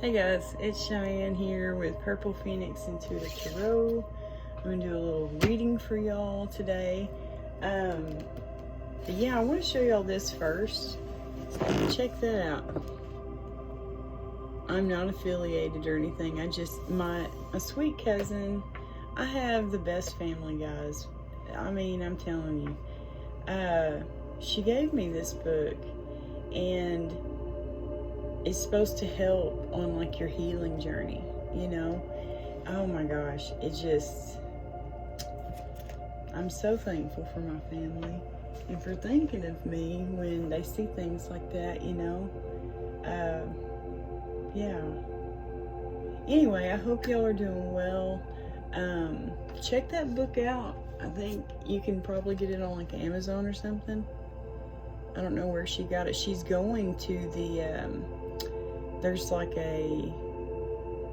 Hey guys, it's Cheyenne here with Purple Phoenix Intuitive Tarot. I'm going to do a little reading for y'all today. Yeah, I want to show y'all this first. Check that out. I'm not affiliated or anything. My sweet cousin, I have the best family, guys. I mean, I'm telling you. She gave me this book, and it's supposed to help on like your healing journey, you know. Oh my gosh, I'm so thankful for my family and for thinking of me when they see things like that, you know. Yeah, anyway, I hope y'all are doing well. Check that book out. I think you can probably get it on like Amazon or something. I don't know where she got it. She's going to there's like a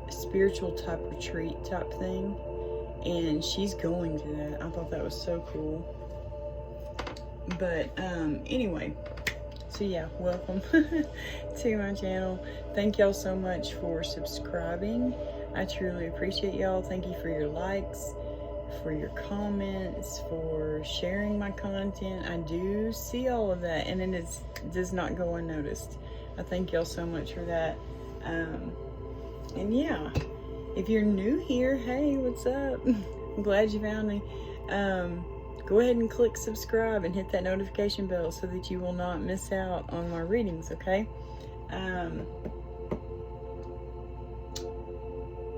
spiritual type retreat type thing, and she's going to that. I thought that was so cool. But anyway, so yeah, welcome to my channel. Thank y'all so much for subscribing. I truly appreciate y'all. Thank you for your likes, for your comments, for sharing my content. I do see all of that, and it does not go unnoticed. I thank y'all so much for that. And yeah, if you're new here, hey, what's up? I'm glad you found me. Go ahead and click subscribe and hit that notification bell so that you will not miss out on my readings, okay?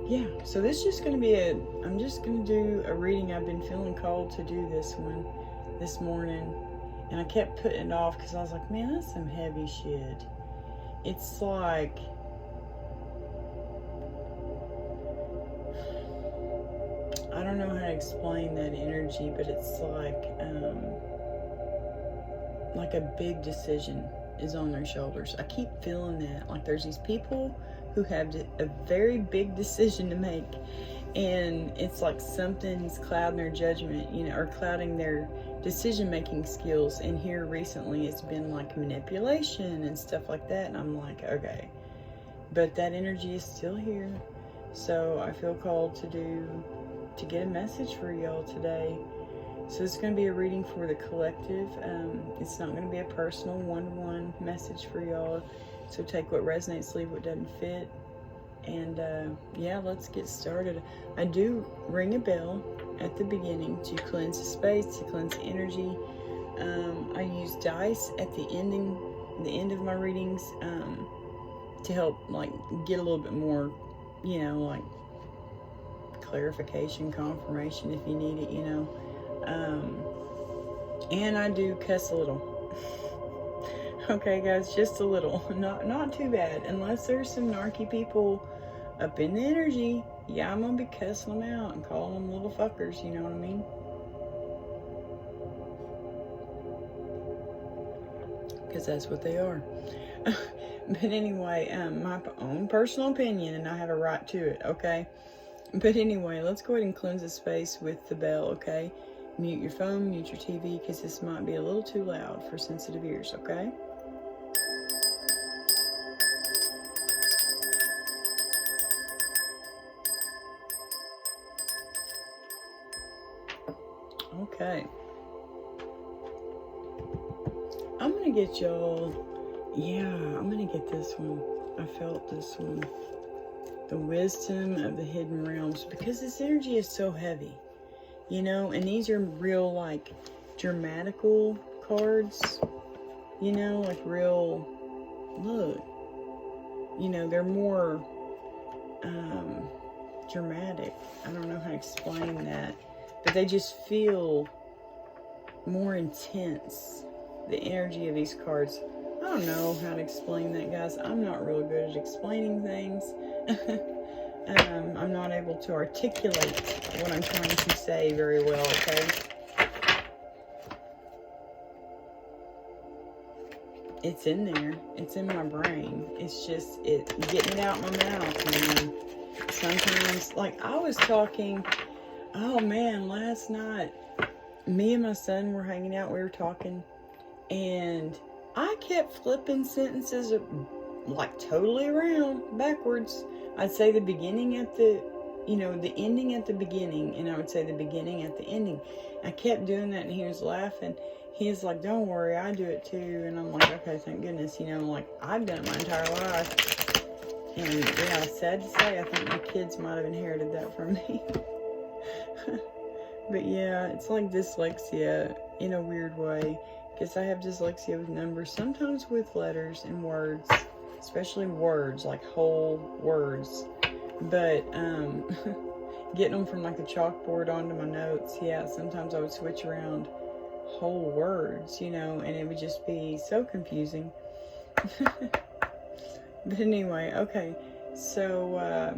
Yeah, so this is just going to be I'm just going to do a reading. I've been feeling called to do this one this morning, and I kept putting it off because I was like, man, that's some heavy shit. It's like, I don't know how to explain that energy, but it's like a big decision is on their shoulders. I keep feeling that. Like there's these people who have a very big decision to make, and it's like something's clouding their judgment, you know, or clouding their decision-making skills. And here recently it's been like manipulation and stuff like that, and I'm like, okay, but that energy is still here. So I feel called to get a message for y'all today. So it's going to be a reading for the collective. It's not going to be a personal one-to-one message for y'all. So take what resonates, leave what doesn't fit. And yeah, let's get started. I do ring a bell at the beginning to cleanse the space, to cleanse the energy. I use dice at the end of my readings to help like get a little bit more, you know, like clarification, confirmation if you need it, you know. And I do cuss a little. Okay, guys, just a little, not too bad. Unless there's some narky people up in the energy, yeah, I'm gonna be cussing them out and calling them little fuckers, you know what I mean? Because that's what they are. But anyway, my own personal opinion, and I have a right to it, okay? But anyway, let's go ahead and cleanse the space with the bell, okay? Mute your phone, mute your TV, because this might be a little too loud for sensitive ears, okay? Okay. I'm going to get y'all, yeah, I'm going to get this one. I felt this one. The wisdom of the hidden realms, because this energy is so heavy, you know, and these are real like dramatical cards, you know, like real, look, you know, they're more dramatic. I don't know how to explain that, but they just feel more intense, the energy of these cards. I don't know how to explain that, guys. I'm not real good at explaining things. I'm not able to articulate what I'm trying to say very well, okay? It's in there. It's in my brain. It's just getting it out my mouth. And sometimes, like I was talking, oh man, last night, me and my son were hanging out. We were talking, and I kept flipping sentences like totally around, backwards. I'd say the beginning at the, the ending at the beginning, and I would say the beginning at the ending. I kept doing that, and he was laughing. He was like, don't worry, I do it too. And I'm like, okay, thank goodness, like, I've done it my entire life. And yeah, sad to say, I think my kids might have inherited that from me. But yeah, it's like dyslexia in a weird way. Because I have dyslexia with numbers, sometimes with letters and words. Especially words, like whole words. But getting them from like the chalkboard onto my notes, yeah, sometimes I would switch around whole words, and it would just be so confusing. But anyway, okay, so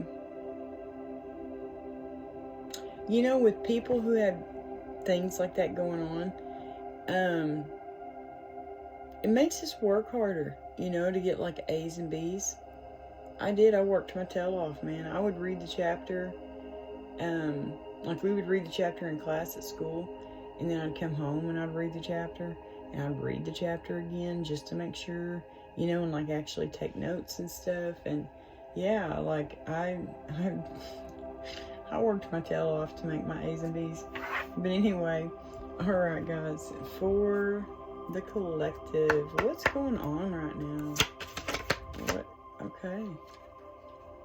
with people who have things like that going on, it makes us work harder, to get like A's and B's. I worked my tail off, man. I would read the chapter, like we would read the chapter in class at school, and then I'd come home and I'd read the chapter, and I'd read the chapter again just to make sure, and like actually take notes and stuff. And yeah, like I worked my tail off to make my A's and B's. But anyway, alright guys, for the collective, what's going on right now? What? Okay.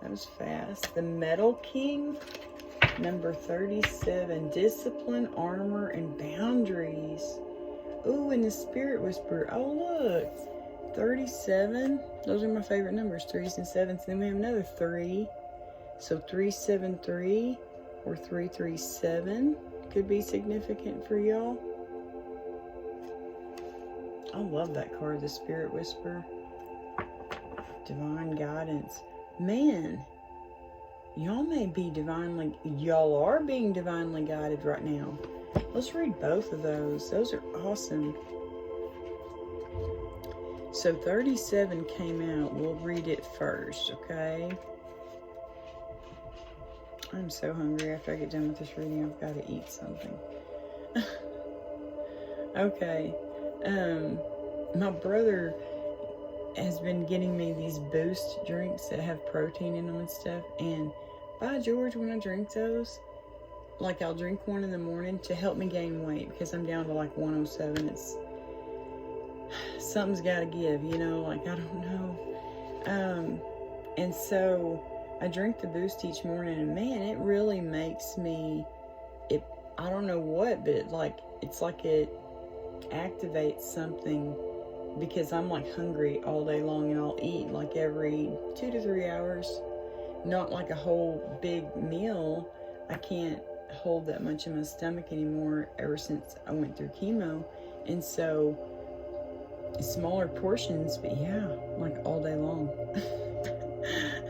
That was fast. The Metal King, number 37. Discipline, armor, and boundaries. Ooh, and the Spirit Whisperer. Oh, look. 37. Those are my favorite numbers, 3s and 7s. Then we have another 3. So 373 or 337 could be significant for y'all. I love that card, the Spirit Whisperer. Divine guidance. Man, y'all are being divinely guided right now. Let's read both of those. Those are awesome. So 37 came out. We'll read it first, okay? I'm so hungry. After I get done with this reading, I've got to eat something. Okay. My brother has been getting me these Boost drinks that have protein in them and stuff, and by George, when I drink those, like I'll drink one in the morning to help me gain weight because I'm down to like 107. It's something's got to give, like I don't know. And so I drink the Boost each morning, and man, it really makes me, I don't know what, but it's like it activates something, because I'm like hungry all day long, and I'll eat like every 2 to 3 hours, not like a whole big meal. I can't hold that much in my stomach anymore ever since I went through chemo, and so smaller portions, but yeah, like all day long.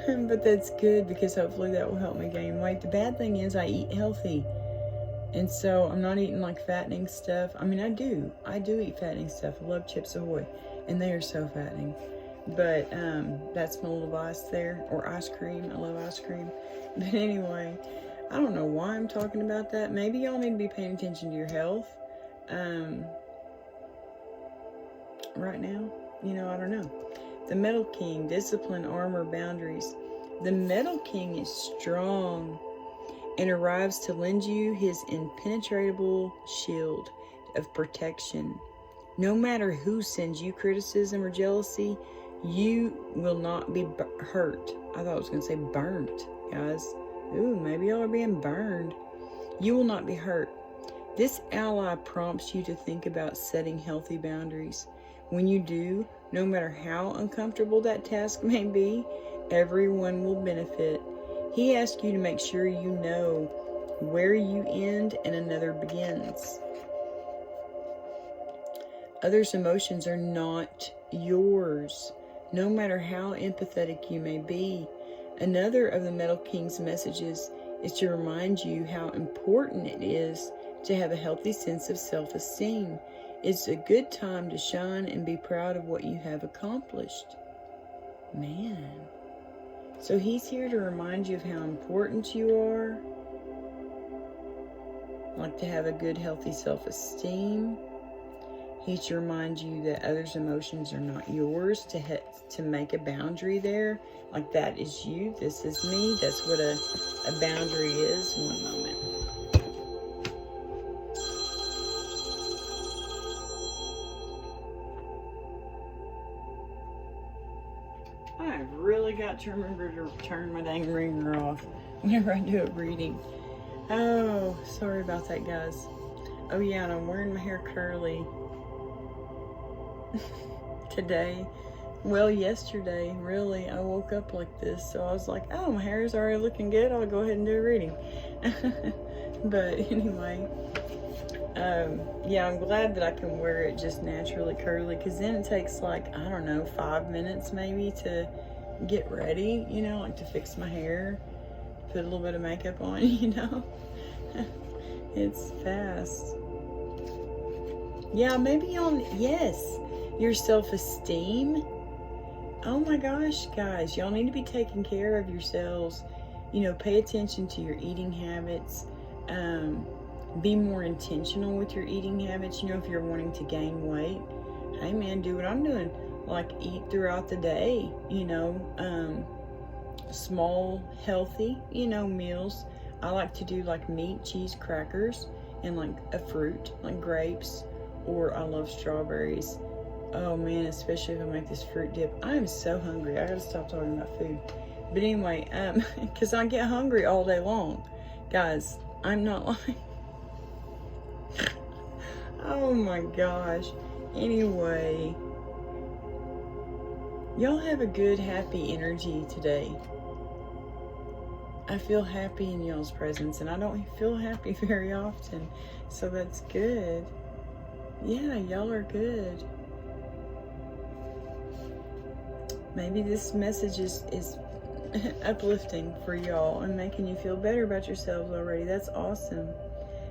But that's good, because hopefully that will help me gain weight. The bad thing is I eat healthy, and so I'm not eating like fattening stuff. I mean, I do eat fattening stuff. I love Chips Ahoy, and they are so fattening. But that's my little vice there. Or ice cream. I love ice cream. But anyway, I don't know why I'm talking about that. Maybe y'all need to be paying attention to your health right now. I don't know. The Metal King, discipline, armor, boundaries. The Metal King is strong and arrives to lend you his impenetrable shield of protection. No matter who sends you criticism or jealousy, you will not be hurt. I thought I was going to say burnt, guys. Ooh, maybe y'all are being burned. You will not be hurt. This ally prompts you to think about setting healthy boundaries. When you do, no matter how uncomfortable that task may be, everyone will benefit. He asks you to make sure you know where you end and another begins. Others' emotions are not yours, no matter how empathetic you may be. Another of the Metal King's messages is to remind you how important it is to have a healthy sense of self-esteem. It's a good time to shine and be proud of what you have accomplished. Man. So he's here to remind you of how important you are. Like to have a good, healthy self-esteem. He's to remind you that others' emotions are not yours, to make a boundary there. Like, that is you, this is me. That's what a boundary is. One moment. I've really got to remember to turn my dang ringer off whenever I do a reading. Oh, sorry about that, guys. Oh yeah, and I'm wearing my hair curly today. Well, yesterday, really, I woke up like this, so I was like, oh, my hair is already looking good, I'll go ahead and do a reading. But anyway, yeah, I'm glad that I can wear it just naturally curly, because then it takes like, I don't know, 5 minutes maybe to get ready, you know, like to fix my hair, put a little bit of makeup on, you know. It's fast. Yeah, maybe yes, your self-esteem. Oh my gosh, guys, y'all need to be taking care of yourselves. You know, pay attention to your eating habits. Be more intentional with your eating habits. You know, if you're wanting to gain weight, hey man, do what I'm doing. Like, eat throughout the day, you know, small, healthy, you know, meals. I like to do like meat, cheese, crackers, and like a fruit, like grapes, or I love strawberries. Oh man, especially if I make this fruit dip. I am so hungry. I gotta stop talking about food. But anyway, because I get hungry all day long. Guys, I'm not lying. Oh my gosh. Anyway, y'all have a good, happy energy today. I feel happy in y'all's presence, and I don't feel happy very often, so that's good. Yeah, y'all are good. Maybe this message is uplifting for y'all and making you feel better about yourselves already. That's awesome.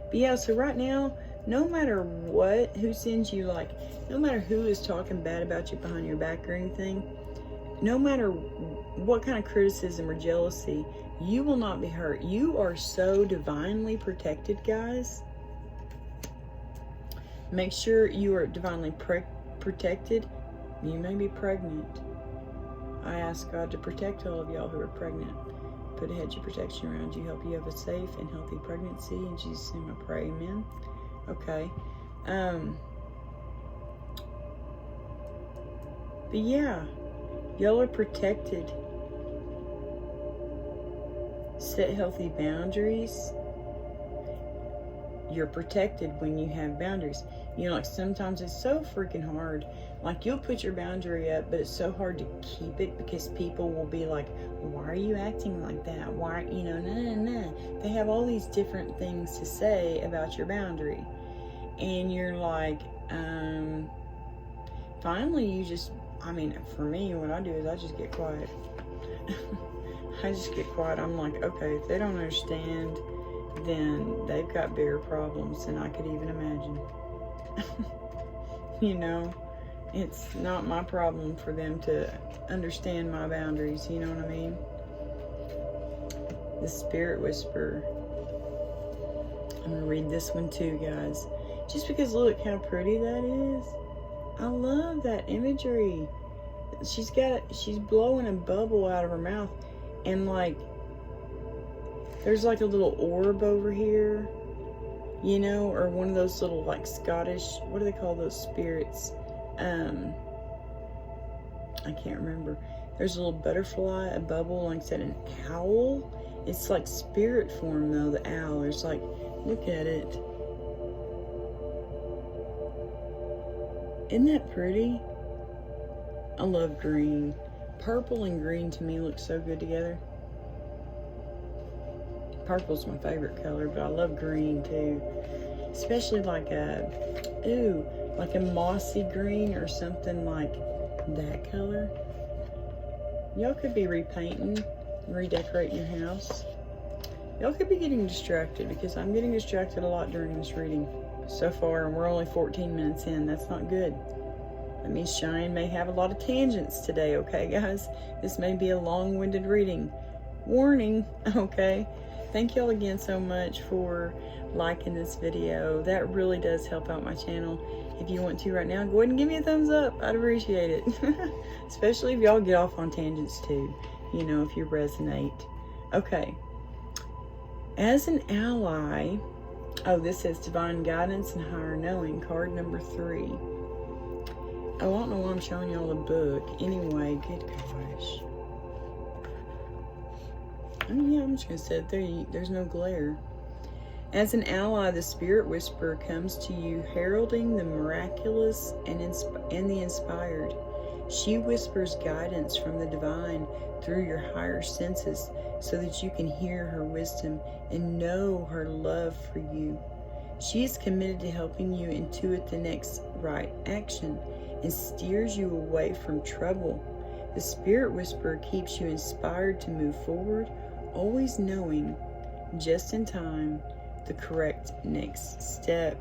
But yeah, so right now, no matter what, who sends you, like, no matter who is talking bad about you behind your back or anything, no matter what kind of criticism or jealousy, you will not be hurt. You are so divinely protected, guys. Make sure you are divinely protected. You may be pregnant. I ask God to protect all of y'all who are pregnant. Put a hedge of protection around you. Help you have a safe and healthy pregnancy. In Jesus' name I pray, amen. Okay. But yeah, y'all are protected. Set healthy boundaries. You're protected when you have boundaries. You know, like, sometimes it's so freaking hard. Like, you'll put your boundary up, but it's so hard to keep it because people will be like, why are you acting like that? Why, you know, nah. They have all these different things to say about your boundary. And you're like, finally you just, I mean, for me, what I do is I just get quiet. I just get quiet. I'm like, okay, if they don't understand, then they've got bigger problems than I could even imagine. You know, it's not my problem for them to understand my boundaries, you know what I mean? The Spirit Whisperer. I'm gonna read this one too, guys. Just because look how pretty that is. I love that imagery. She's blowing a bubble out of her mouth, and like, there's like a little orb over here, you know, or one of those little, like, Scottish, what do they call those spirits? I can't remember. There's a little butterfly, a bubble, like I said, an owl. It's like spirit form though, the owl. It's like, look at it. Isn't that pretty? I love green. Purple and green to me look so good together. Purple's my favorite color, but I love green too. Especially like like a mossy green or something like that color. Y'all could be repainting, redecorating your house. Y'all could be getting distracted, because I'm getting distracted a lot during this reading so far, and we're only 14 minutes in. That's not good. That means Cheyenne may have a lot of tangents today, okay, guys? This may be a long-winded reading. Warning, okay? Thank y'all again so much for liking this video. That really does help out my channel. If you want to right now, go ahead and give me a thumbs up. I'd appreciate it. Especially if y'all get off on tangents too. You know, if you resonate. Okay. As an ally, oh, this says Divine Guidance and Higher Knowing, card number 3. Oh, I don't know why I'm showing y'all the book. Anyway, good gosh. I mean, yeah, I'm just going to sit there. There's no glare. As an ally, the Spirit Whisperer comes to you heralding the miraculous and the inspired. She whispers guidance from the divine through your higher senses so that you can hear her wisdom and know her love for you. She is committed to helping you intuit the next right action and steers you away from trouble. The Spirit Whisperer keeps you inspired to move forward, always knowing, just in time, the correct next step.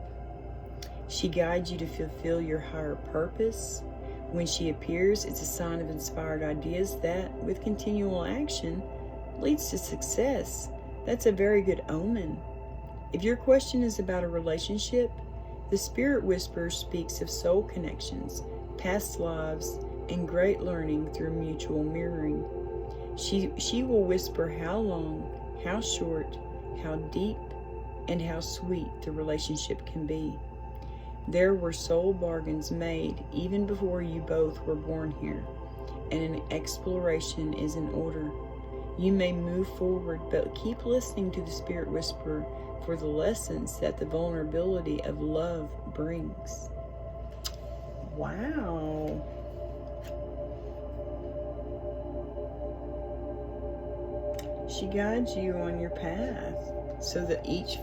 She guides you to fulfill your higher purpose. When she appears, it's a sign of inspired ideas that, with continual action, leads to success. That's a very good omen. If your question is about a relationship, the Spirit Whisperer speaks of soul connections, past lives, and great learning through mutual mirroring. She will whisper how long, how short, how deep, and how sweet the relationship can be. There were soul bargains made even before you both were born here, and an exploration is in order. You may move forward, but keep listening to the Spirit Whisperer for the lessons that the vulnerability of love brings. Wow. She guides you on your path so that each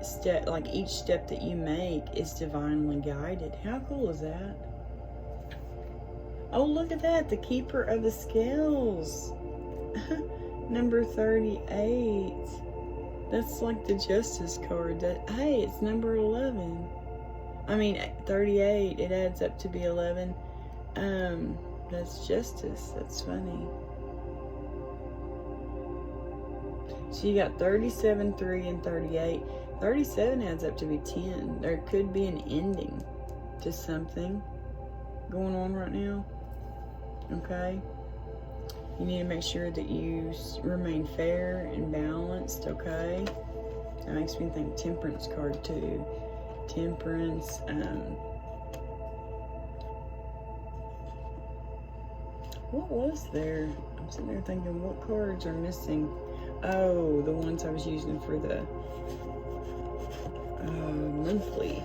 step that you make is divinely guided. How cool is that? Oh, look at that. The Keeper of the Scales. Number 38. That's like the Justice card. Hey, it's number 11. I mean, 38. It adds up to be 11. That's Justice. That's funny. So you got 37, 3, and 38. 37 adds up to be 10. There could be an ending to something going on right now. Okay? You need to make sure that you remain fair and balanced, okay? That makes me think Temperance card too. Temperance, what was there? I'm sitting there thinking, what cards are missing? Oh, the ones I was using for the monthly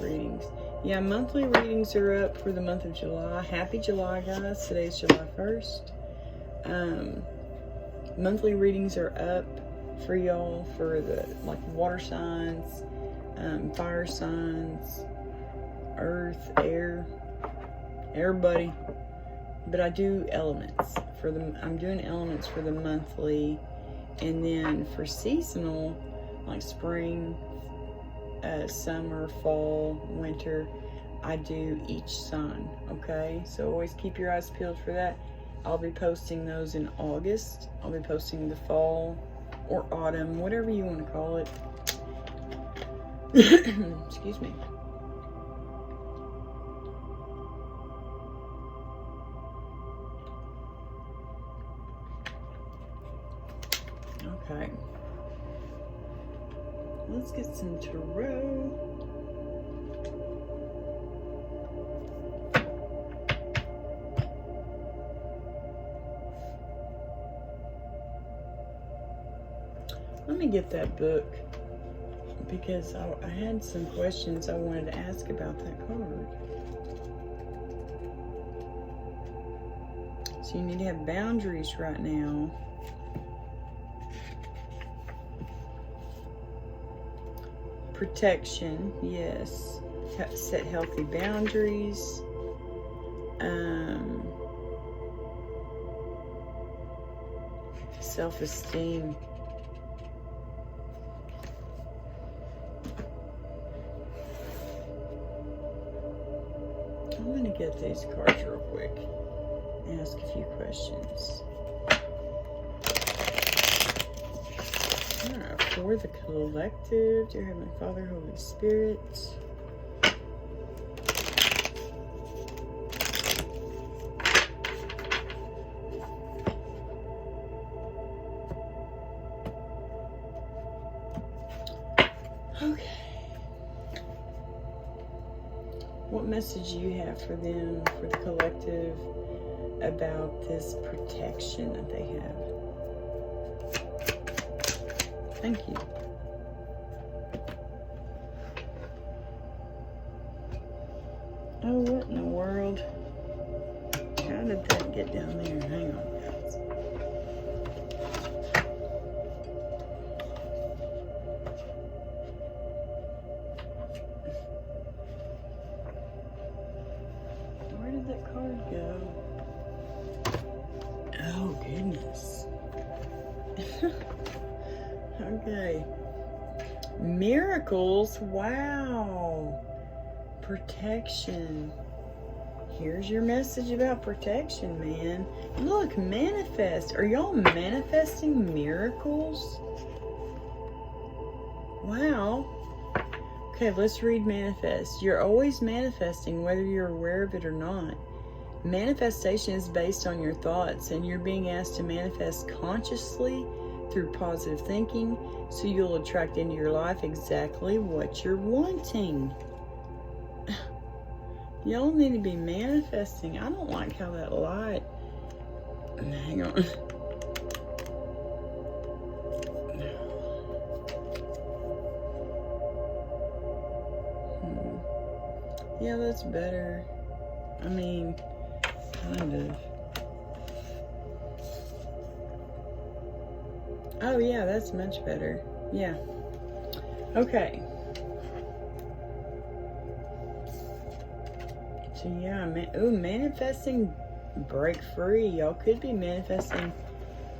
readings. Yeah, monthly readings are up for the month of July. Happy July, guys. Today's July 1st. Monthly readings are up for y'all for the water signs, fire signs, earth, air, everybody. But I do elements for them. I'm doing elements for the monthly, and then for seasonal, like spring, summer, fall, winter, I do each sign. Okay, so always keep your eyes peeled for that. I'll be posting those in August. I'll be posting the fall or autumn, whatever you want to call it. Excuse me. Okay. Let's get some tarot. Let me get that book because I had some questions I wanted to ask about that card. So you need to have boundaries right now. Protection, yes. Set healthy boundaries. Self-esteem. I'm going to get these cards real quick and ask a few questions. Alright, for the collective, dear Heavenly Father, Holy Spirit. Okay. What message do you have for them, for the collective, about this protection that they have? Thank you. Oh, what in the world? How did that get down there? Hang on, guys. Where did that card go? Oh, goodness. Okay. Miracles. Wow. Protection. Here's your message about protection, man. Look, manifest. Are y'all manifesting miracles? Wow. Okay, let's read manifest. You're always manifesting, whether you're aware of it or not. Manifestation is based on your thoughts, and you're being asked to manifest consciously through positive thinking, so you'll attract into your life exactly what you're wanting. Y'all need to be manifesting. I don't like how that light... Hang on. Yeah, that's better. I mean, kind of. Oh, yeah, that's much better. Yeah. Okay. So, yeah, manifesting break free. Y'all could be manifesting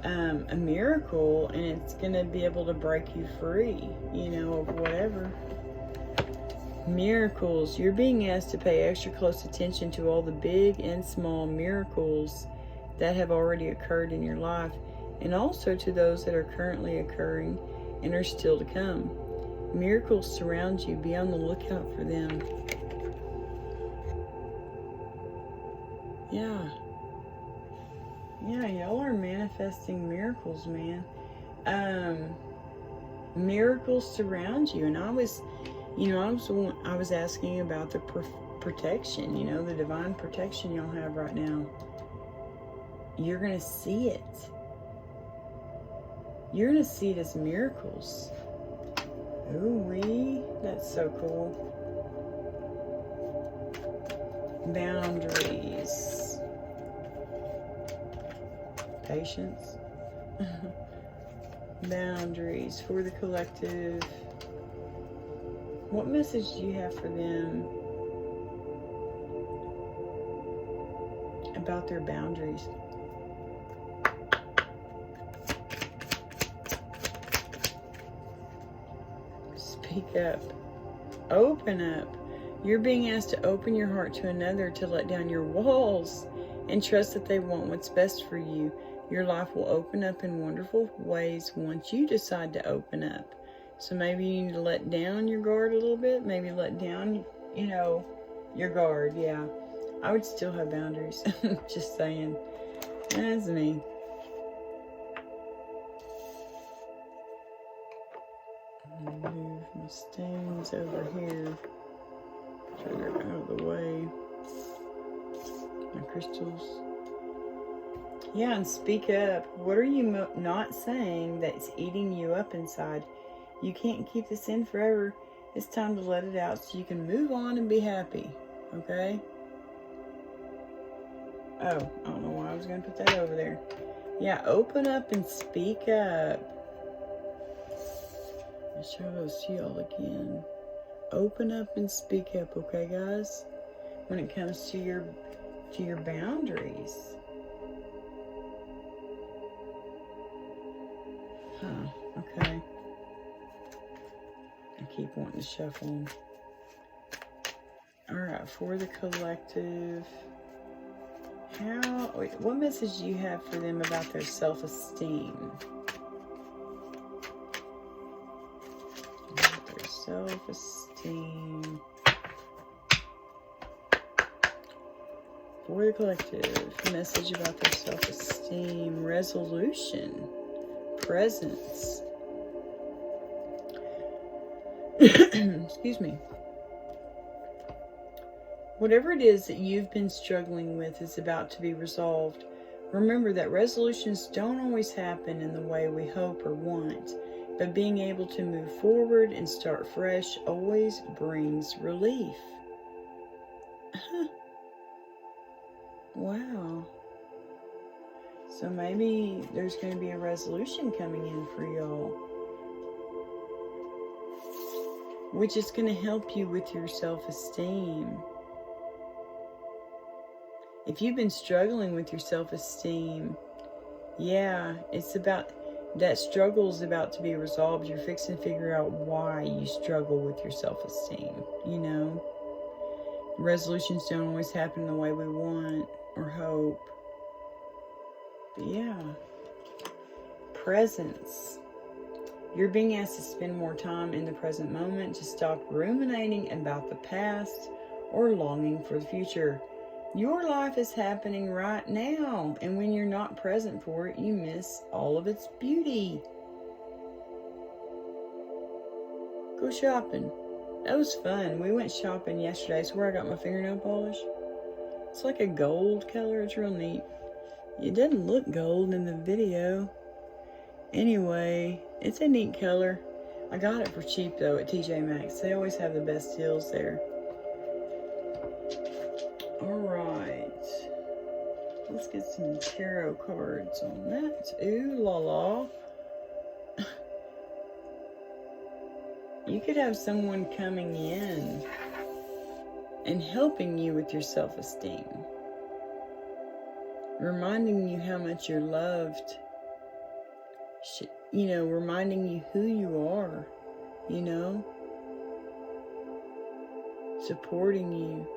a miracle, and it's going to be able to break you free, you know, of whatever. Miracles. You're being asked to pay extra close attention to all the big and small miracles that have already occurred in your life, and also to those that are currently occurring and are still to come. Miracles surround you. Be on the lookout for them. Yeah. Yeah, y'all are manifesting miracles, man. Miracles surround you. And I was asking about the protection, you know, the divine protection y'all have right now. You're going to see it. You're going to see it as miracles. Ooh-wee. That's so cool. Boundaries. Patience. Boundaries for the collective. What message do you have for them about their boundaries? Speak up. Open up. You're being asked to open your heart to another, to let down your walls and trust that they want what's best for you. Your life will open up in wonderful ways once you decide to open up. So maybe you need to let down your guard a little bit. Maybe let down, you know, your guard. Yeah. I would still have boundaries. Just saying. That's me. Move my stones over here. Try to get out of the way. My crystals. Yeah, and speak up. What are you not saying that's eating you up inside? You can't keep this in forever. It's time to let it out so you can move on and be happy. Okay? Oh, I don't know why I was going to put that over there. Yeah, open up and speak up. I'll show those to y'all again. Open up and speak up, okay, guys? When it comes to your boundaries. Huh, okay. I keep wanting to shuffle them. Alright, for the collective. What message do you have for them about their self-esteem? self-esteem. For the collective, message about their self-esteem, resolution, presence. Excuse me. Whatever it is that you've been struggling with is about to be resolved. Remember that resolutions don't always happen in the way we hope or want, but being able to move forward and start fresh always brings relief. Wow. So maybe there's going to be a resolution coming in for y'all, which is going to help you with your self-esteem. If you've been struggling with your self-esteem, yeah, it's about, that struggle is about to be resolved. You're fixing to figure out why you struggle with your self-esteem, you know. Resolutions don't always happen the way we want or hope. But yeah. Presence. You're being asked to spend more time in the present moment, to stop ruminating about the past or longing for the future. Your life is happening right now, and when you're not present for it, you miss all of its beauty. Go shopping. That was fun. We went shopping yesterday. It's where I got my fingernail polish. It's like a gold color. It's real neat. It doesn't look gold in the video. Anyway, it's a neat color. I got it for cheap though at TJ Maxx. They always have the best deals there. Alright. Let's get some tarot cards on that. Ooh la la. You could have someone coming in and helping you with your self-esteem. Reminding you how much you're loved. You know, reminding you who you are. You know? Supporting you.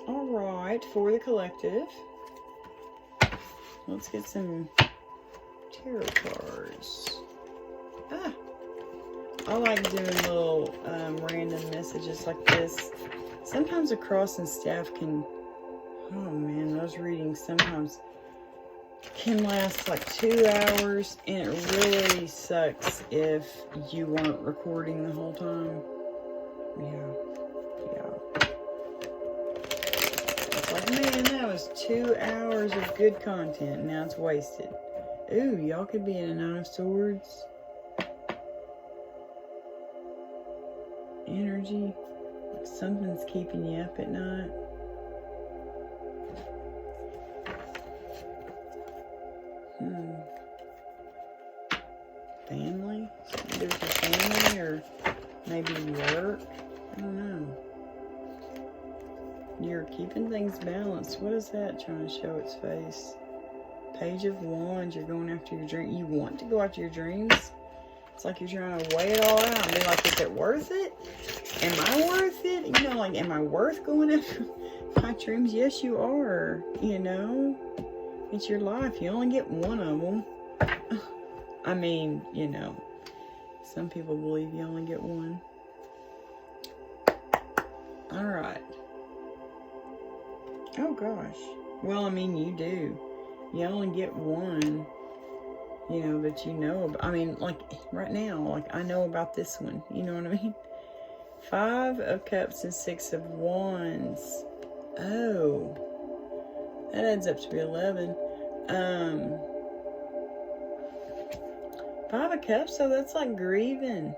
Alright, for the collective. Let's get some tarot cards. I like doing little random messages like this. Sometimes a cross and staff can, oh man, those readings sometimes can last like 2 hours, and it really sucks if you weren't recording the whole time. Yeah. It's like, man, that was 2 hours of good content. Now it's wasted. Ooh, y'all could be in a Nine of Swords. Energy. Like something's keeping you up at night. Family? Something to do with your family, or maybe work? I don't know. You're keeping things balanced. What is that trying to show its face? Page of Wands. You're going after your dream. You want to go after your dreams. It's like you're trying to weigh it all out and be like, is it worth it? Am I worth it? You know, like, am I worth going after my dreams? Yes, you are. You know, it's your life. You only get one of them. I mean, you know, some people believe you only get one. All right. Oh gosh. Well, I mean, you do. You only get one, you know, that you know about. I mean, like, right now, like, I know about this one. You know what I mean? 5 of Cups and 6 of Wands. Oh. That adds up to be 11. 5 of Cups, so that's like grieving.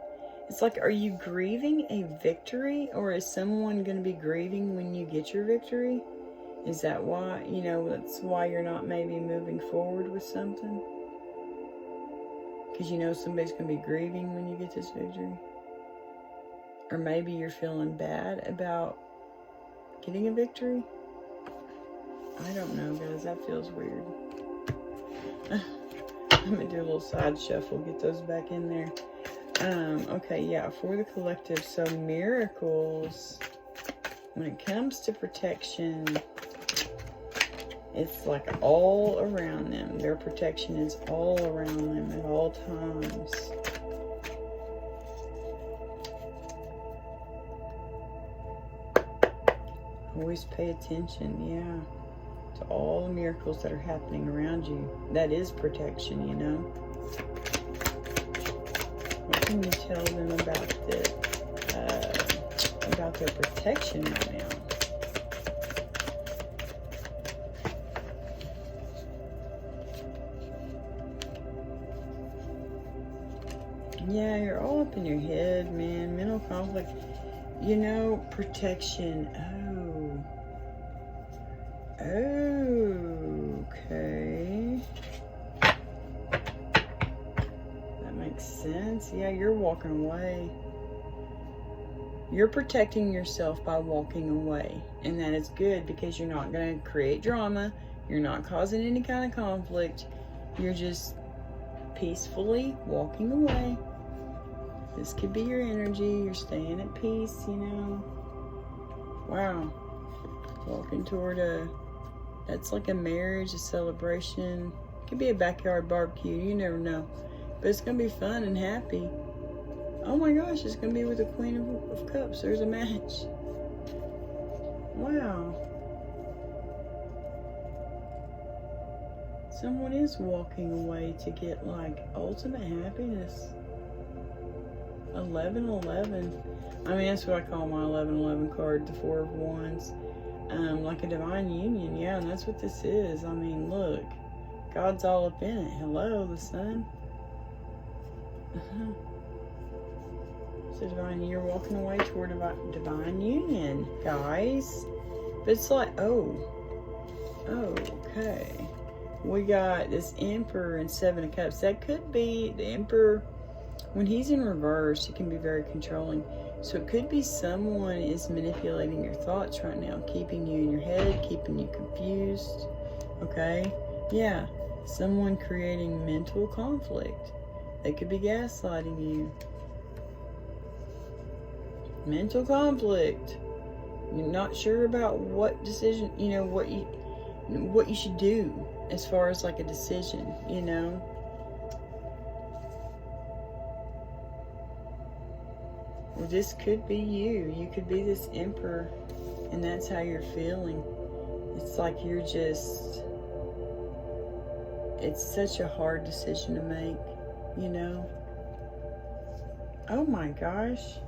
It's like, are you grieving a victory? Or is someone going to be grieving when you get your victory? Is that why, you know, that's why you're not maybe moving forward with something? Because you know somebody's going to be grieving when you get this victory? Or maybe you're feeling bad about getting a victory? I don't know, guys. That feels weird. I'm going to do a little side shuffle. Get those back in there. Okay, yeah. For the collective. So, miracles. When it comes to protection, It's like all around them. Their protection is all around them at all times. Always pay attention, yeah, to all the miracles that are happening around you. That is protection, you know. What can you tell them about their protection right now? Yeah, you're all up in your head, man. Mental conflict. You know, protection. Okay. That makes sense. Yeah, you're walking away. You're protecting yourself by walking away. And that is good because you're not going to create drama. You're not causing any kind of conflict. You're just peacefully walking away. This could be your energy. You're staying at peace, you know. Wow. Walking toward that's like a marriage, a celebration. It could be a backyard barbecue. You never know. But it's going to be fun and happy. Oh my gosh, it's going to be with the Queen of Cups. There's a match. Wow. Someone is walking away to get like ultimate happiness. 1111. I mean, that's what I call my 1111 card, the Four of Wands. Like a divine union, yeah, and that's what this is. I mean, look, God's all up in it. Hello, the sun. It's a divine, you're walking away toward a divine union, guys. But it's like, okay. We got this Emperor and Seven of Cups. That could be the Emperor. When he's in reverse, he can be very controlling. So it could be someone is manipulating your thoughts right now, keeping you in your head, keeping you confused. Okay? Yeah. Someone creating mental conflict. They could be gaslighting you. Mental conflict. You're not sure about what decision, you know, what you should do as far as like a decision, you know. Well, this could be you. You could be this Emperor, and that's how you're feeling. It's like you're just... It's such a hard decision to make, you know? Oh my gosh.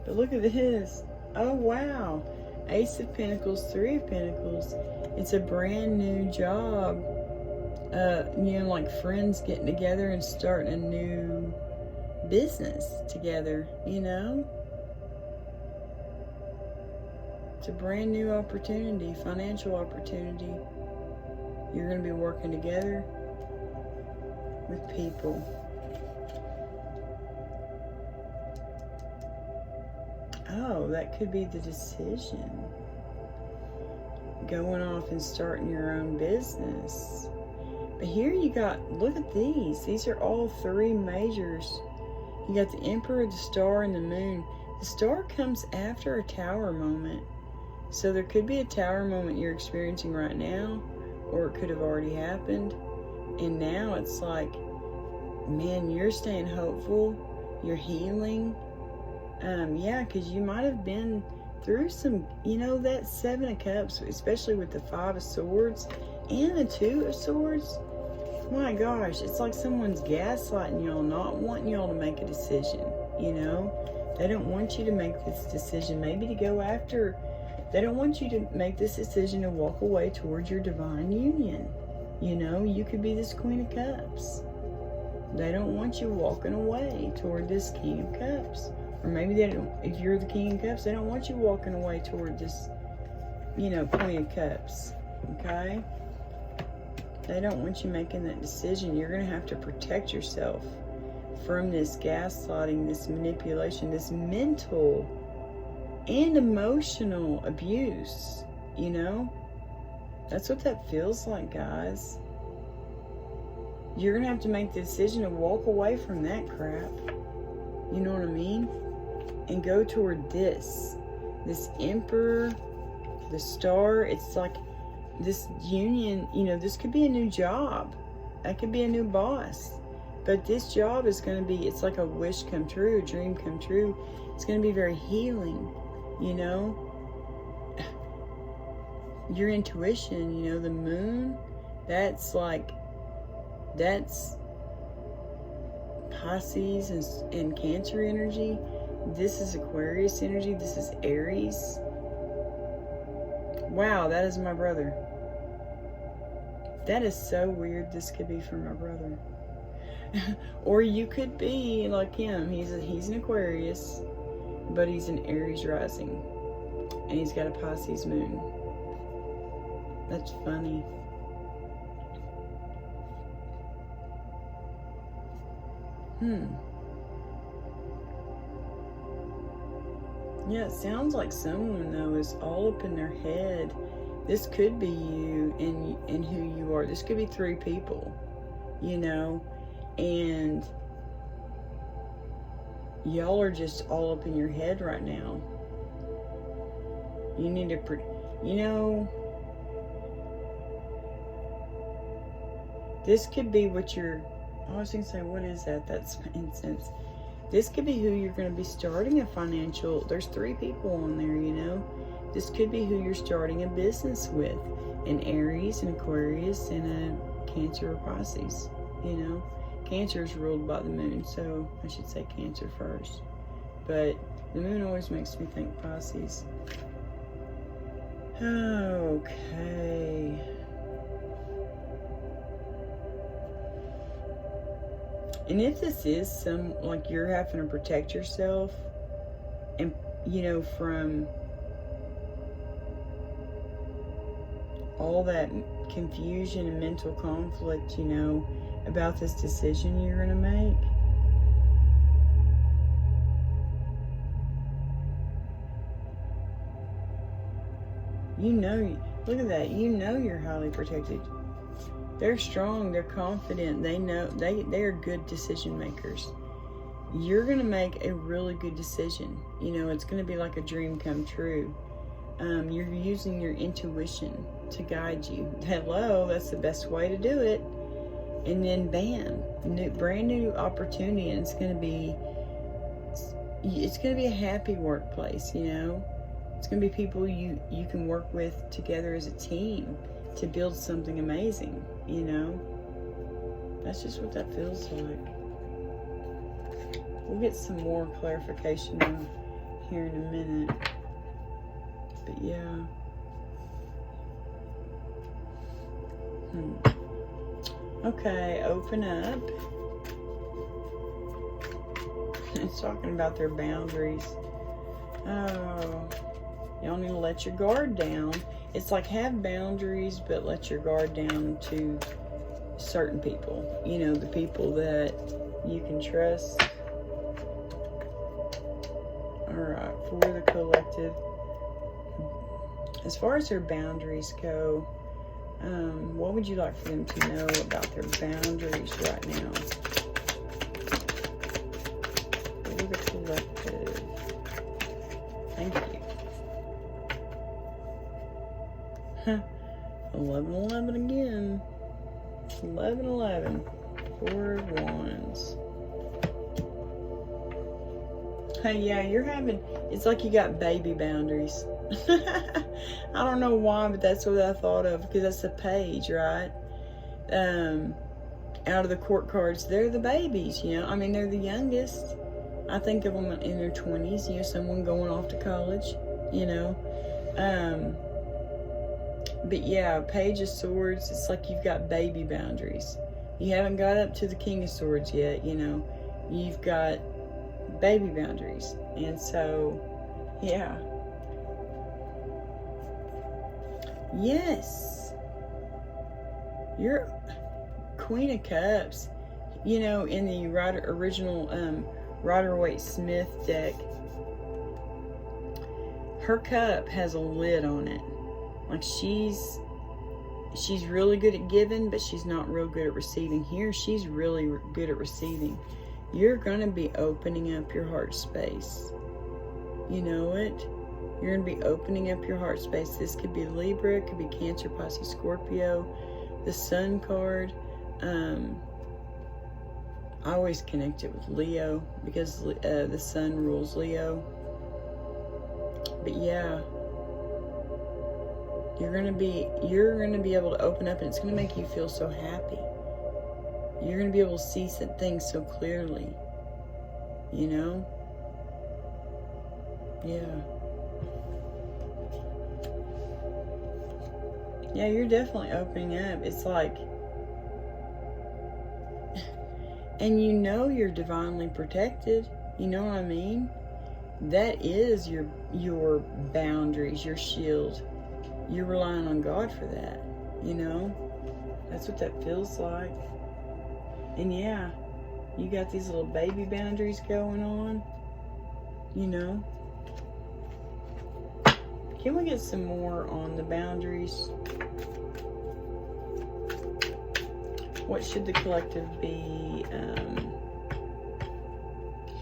But look at this. Oh, wow. Ace of Pentacles, Three of Pentacles. It's a brand new job. You know, like friends getting together and starting a new business together, you know. It's a brand new opportunity, financial opportunity. You're going to be working together with people. Oh, that could be the decision. Going off and starting your own business. But here you got, look at these. These are all three majors. You got the Emperor, the Star, and the Moon. The Star comes after a Tower moment. So there could be a Tower moment you're experiencing right now, or it could have already happened. And now it's like, man, you're staying hopeful. You're healing. Yeah, because you might have been through some, you know, that Seven of Cups, especially with the Five of Swords and the Two of Swords. My gosh, it's like someone's gaslighting y'all, not wanting y'all to make a decision, you know? They don't want you to make this decision, maybe to go after. They don't want you to make this decision to walk away towards your divine union. You know, you could be this Queen of Cups. They don't want you walking away toward this King of Cups. Or maybe they don't, if you're the King of Cups, they don't want you walking away toward this, you know, Queen of Cups. Okay? They don't want you making that decision. You're going to have to protect yourself from this gaslighting, this manipulation, this mental and emotional abuse, you know? That's what that feels like, guys. You're going to have to make the decision to walk away from that crap. You know what I mean? And go toward this Emperor, the Star. It's like, this union, you know, this could be a new job. That could be a new boss. But this job is going to be, it's like a wish come true, a dream come true. It's going to be very healing, you know. Your intuition, you know, the moon, that's Pisces and Cancer energy. This is Aquarius energy. This is Aries. Wow, that is my brother. That is so weird. This could be from my brother. Or you could be like him. He's an Aquarius, but he's an Aries rising. And he's got a Pisces moon. That's funny. Yeah, it sounds like someone, though, is all up in their head. This could be you and who you are. This could be 3 people, you know, and y'all are just all up in your head right now. You need to, you know, this could be what you're, I was going to say, what is that? That's incense. This could be who you're going to be starting a financial, there's 3 people on there, you know. This could be who you're starting a business with. An Aries, an Aquarius, and a Cancer or Pisces, you know. Cancer is ruled by the moon, so I should say Cancer first. But the moon always makes me think Pisces. Okay. And if this is like you're having to protect yourself and, you know, from all that confusion and mental conflict, you know, about this decision you're going to make, you know, look at that, you know you're highly protected. They're strong, they're confident, they know, they are good decision makers. You're going to make a really good decision. You know, it's going to be like a dream come true. You're using your intuition to guide you. Hello, that's the best way to do it. And then bam, brand new opportunity, and it's going to be a happy workplace, you know. It's going to be people you can work with together as a team to build something amazing, you know. That's just what that feels like. We'll get some more clarification on here in a minute. But yeah. Okay, open up. It's talking about their boundaries. Oh, y'all need to let your guard down. It's like have boundaries, but let your guard down to certain people. You know, the people that you can trust. Alright, for the collective. As far as their boundaries go, what would you like for them to know about their boundaries right now? For the collective. Thank you. 11-11 again. 11-11. 4 of Wands. Hey, yeah, you're having, it's like you got baby boundaries. I don't know why, but that's what I thought of, because that's the page, right? Out of the court cards, they're the babies, you know. I mean, they're the youngest. I think of them in their 20s, you know, someone going off to college, you know. But yeah, Page of Swords, it's like you've got baby boundaries. You haven't got up to the King of Swords yet, you know. You've got baby boundaries. And so, yeah. Yes. You're Queen of Cups. You know, in the original Rider-Waite-Smith deck, her cup has a lid on it. Like she's really good at giving, but she's not real good at receiving. Here, she's really good at receiving. You're going to be opening up your heart space. You know it. You're going to be opening up your heart space. This could be Libra, it could be Cancer, Pisces, Scorpio. The Sun card, I always connect it with Leo because the Sun rules Leo. But yeah, you're gonna be able to open up, and it's gonna make you feel so happy. You're gonna be able to see some things so clearly. You know? Yeah. Yeah, you're definitely opening up. It's like, and you know you're divinely protected. You know what I mean? That is your boundaries, your shield. You're relying on God for that. You know? That's what that feels like. And yeah, you got these little baby boundaries going on. You know? Can we get some more on the boundaries? What should the collective be?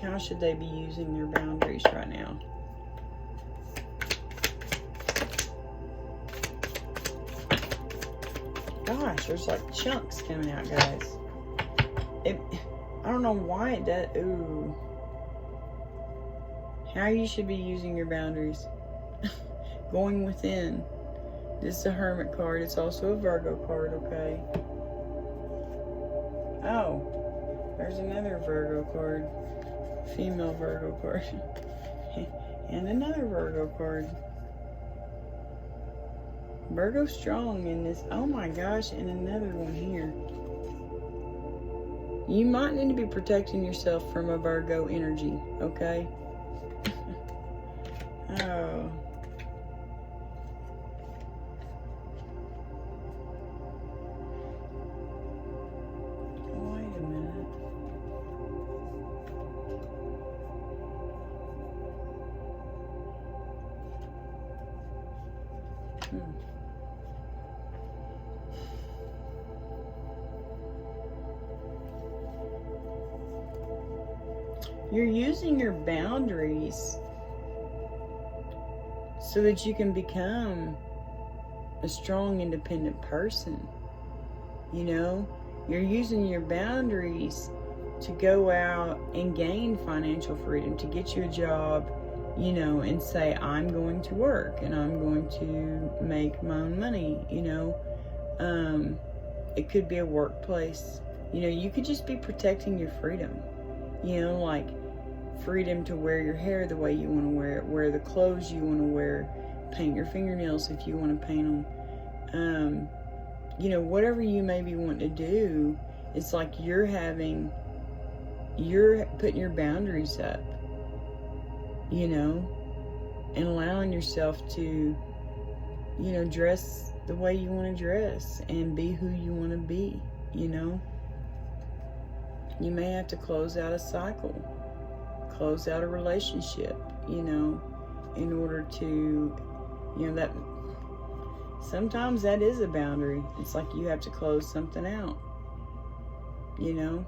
How should they be using their boundaries right now? Gosh, there's like chunks coming out, guys. I don't know why it does. Ooh. How you should be using your boundaries. Going within. This is a Hermit card. It's also a Virgo card, okay? Oh, there's another Virgo card. Female Virgo card. And another Virgo card. Virgo strong in this. Oh my gosh, and another one here. You might need to be protecting yourself from a Virgo energy, okay? Oh. You're using your boundaries so that you can become a strong, independent person. You know, you're using your boundaries to go out and gain financial freedom, to get you a job, you know, and say, I'm going to work and I'm going to make my own money, you know. It could be a workplace. You know, you could just be protecting your freedom. You know, like freedom to wear your hair the way you want to wear it, wear the clothes you want to wear, paint your fingernails if you want to paint them. You know, whatever you maybe want to do, it's like you're putting your boundaries up, you know, and allowing yourself to, you know, dress the way you want to dress and be who you want to be, you know. You may have to close out a cycle, close out a relationship, you know, in order to, you know, that sometimes that is a boundary. It's like you have to close something out, you know,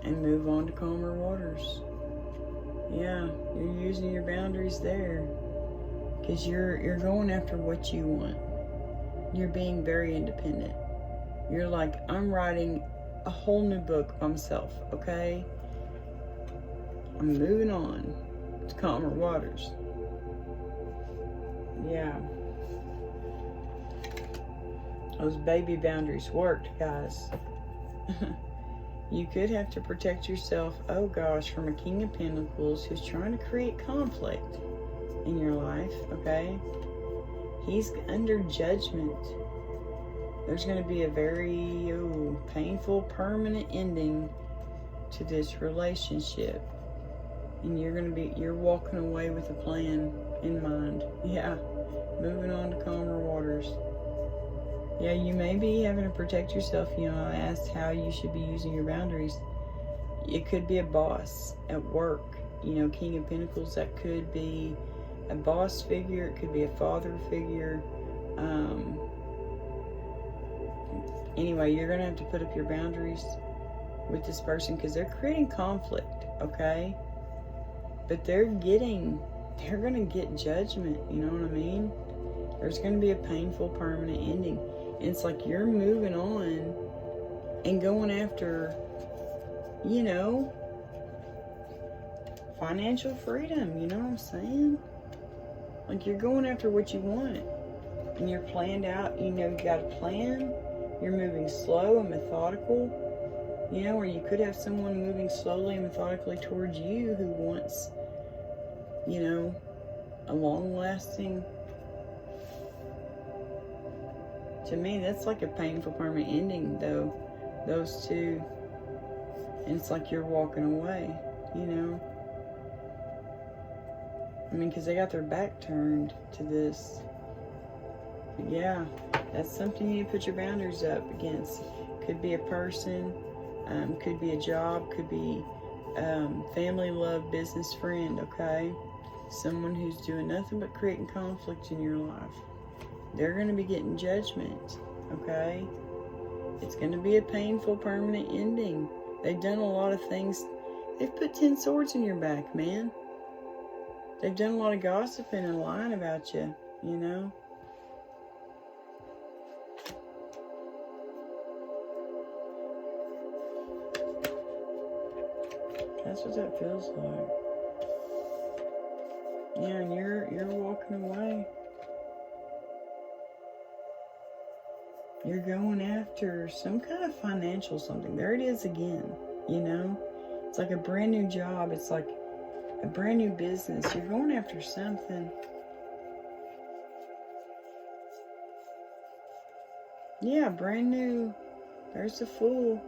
and move on to calmer waters. Yeah, you're using your boundaries there because you're going after what you want. You're being very independent. You're like, I'm writing a whole new book by myself, okay? I'm moving on to calmer waters. Yeah. Those baby boundaries worked, guys. You could have to protect yourself, oh gosh, from a King of Pentacles who's trying to create conflict in your life, okay? He's under judgment. There's going to be a very painful, permanent ending to this relationship. And you're walking away with a plan in mind. Yeah, moving on to calmer waters. Yeah, you may be having to protect yourself. You know, I asked how you should be using your boundaries. It could be a boss at work. You know, King of Pentacles, that could be a boss figure. It could be a father figure. Anyway, you're going to have to put up your boundaries with this person because they're creating conflict, okay? But they're getting they're going to get judgment, you know what I mean? There's going to be a painful permanent ending. And it's like you're moving on and going after, you know, financial freedom, you know what I'm saying? Like you're going after what you want. And you're planned out, you know, you got a plan. You're moving slow and methodical. You know, or you could have someone moving slowly and methodically towards you who wants, you know, a long-lasting. To me, that's like a painful permanent ending, though. Those two. And it's like you're walking away, you know. I mean, because they got their back turned to this. But yeah, that's something you need to put your boundaries up against. Could be a person, could be a job, could be family, love, business, friend, okay? Someone who's doing nothing but creating conflict in your life. They're going to be getting judgment, okay? It's going to be a painful, permanent ending. They've done a lot of things. They've put 10 swords in your back, man. They've done a lot of gossiping and lying about you, you know? That's what that feels like. Yeah, and you're walking away. You're going after some kind of financial something. There it is again, you know? It's like a brand new job. It's like a brand new business. You're going after something. Yeah, brand new. There's the Fool.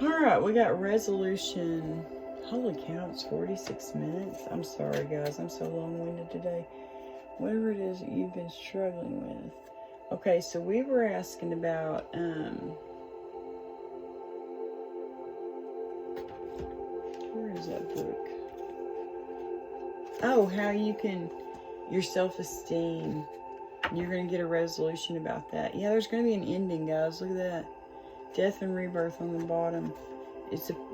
Alright, we got resolution. Holy cow, it's 46 minutes. I'm sorry, guys. I'm so long-winded today. Whatever it is that you've been struggling with. Okay, so we were asking about, where is that book? Oh, how you can, your self-esteem. You're going to get a resolution about that. Yeah, there's going to be an ending, guys. Look at that. Death and rebirth on the bottom.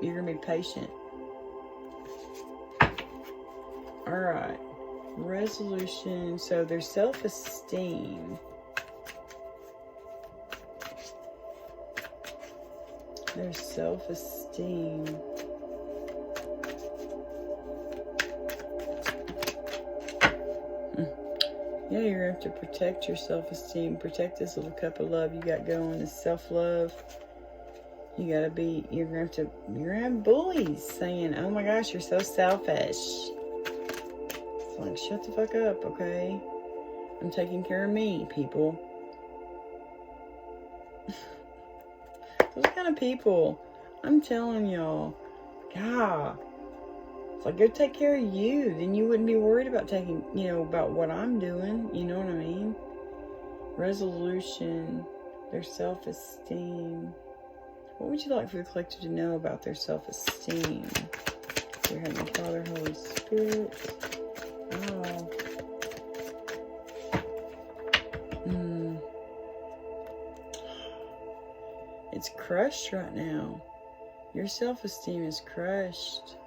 You're going to be patient. Alright. Resolution. So there's self-esteem. There's self-esteem. Yeah, you're going to have to protect your self-esteem. Protect this little cup of love you got going. This self-love. You gotta be, you're gonna have bullies saying, oh my gosh, you're so selfish. It's like, shut the fuck up, okay? I'm taking care of me, people. Those kind of people, I'm telling y'all, God, it's like, go take care of you. Then you wouldn't be worried about taking, you know, about what I'm doing. You know what I mean? Resolution, their self-esteem. What would you like for the collective to know about their self-esteem? Dear Heavenly Father, Holy Spirit. Oh. It's crushed right now. Your self-esteem is crushed.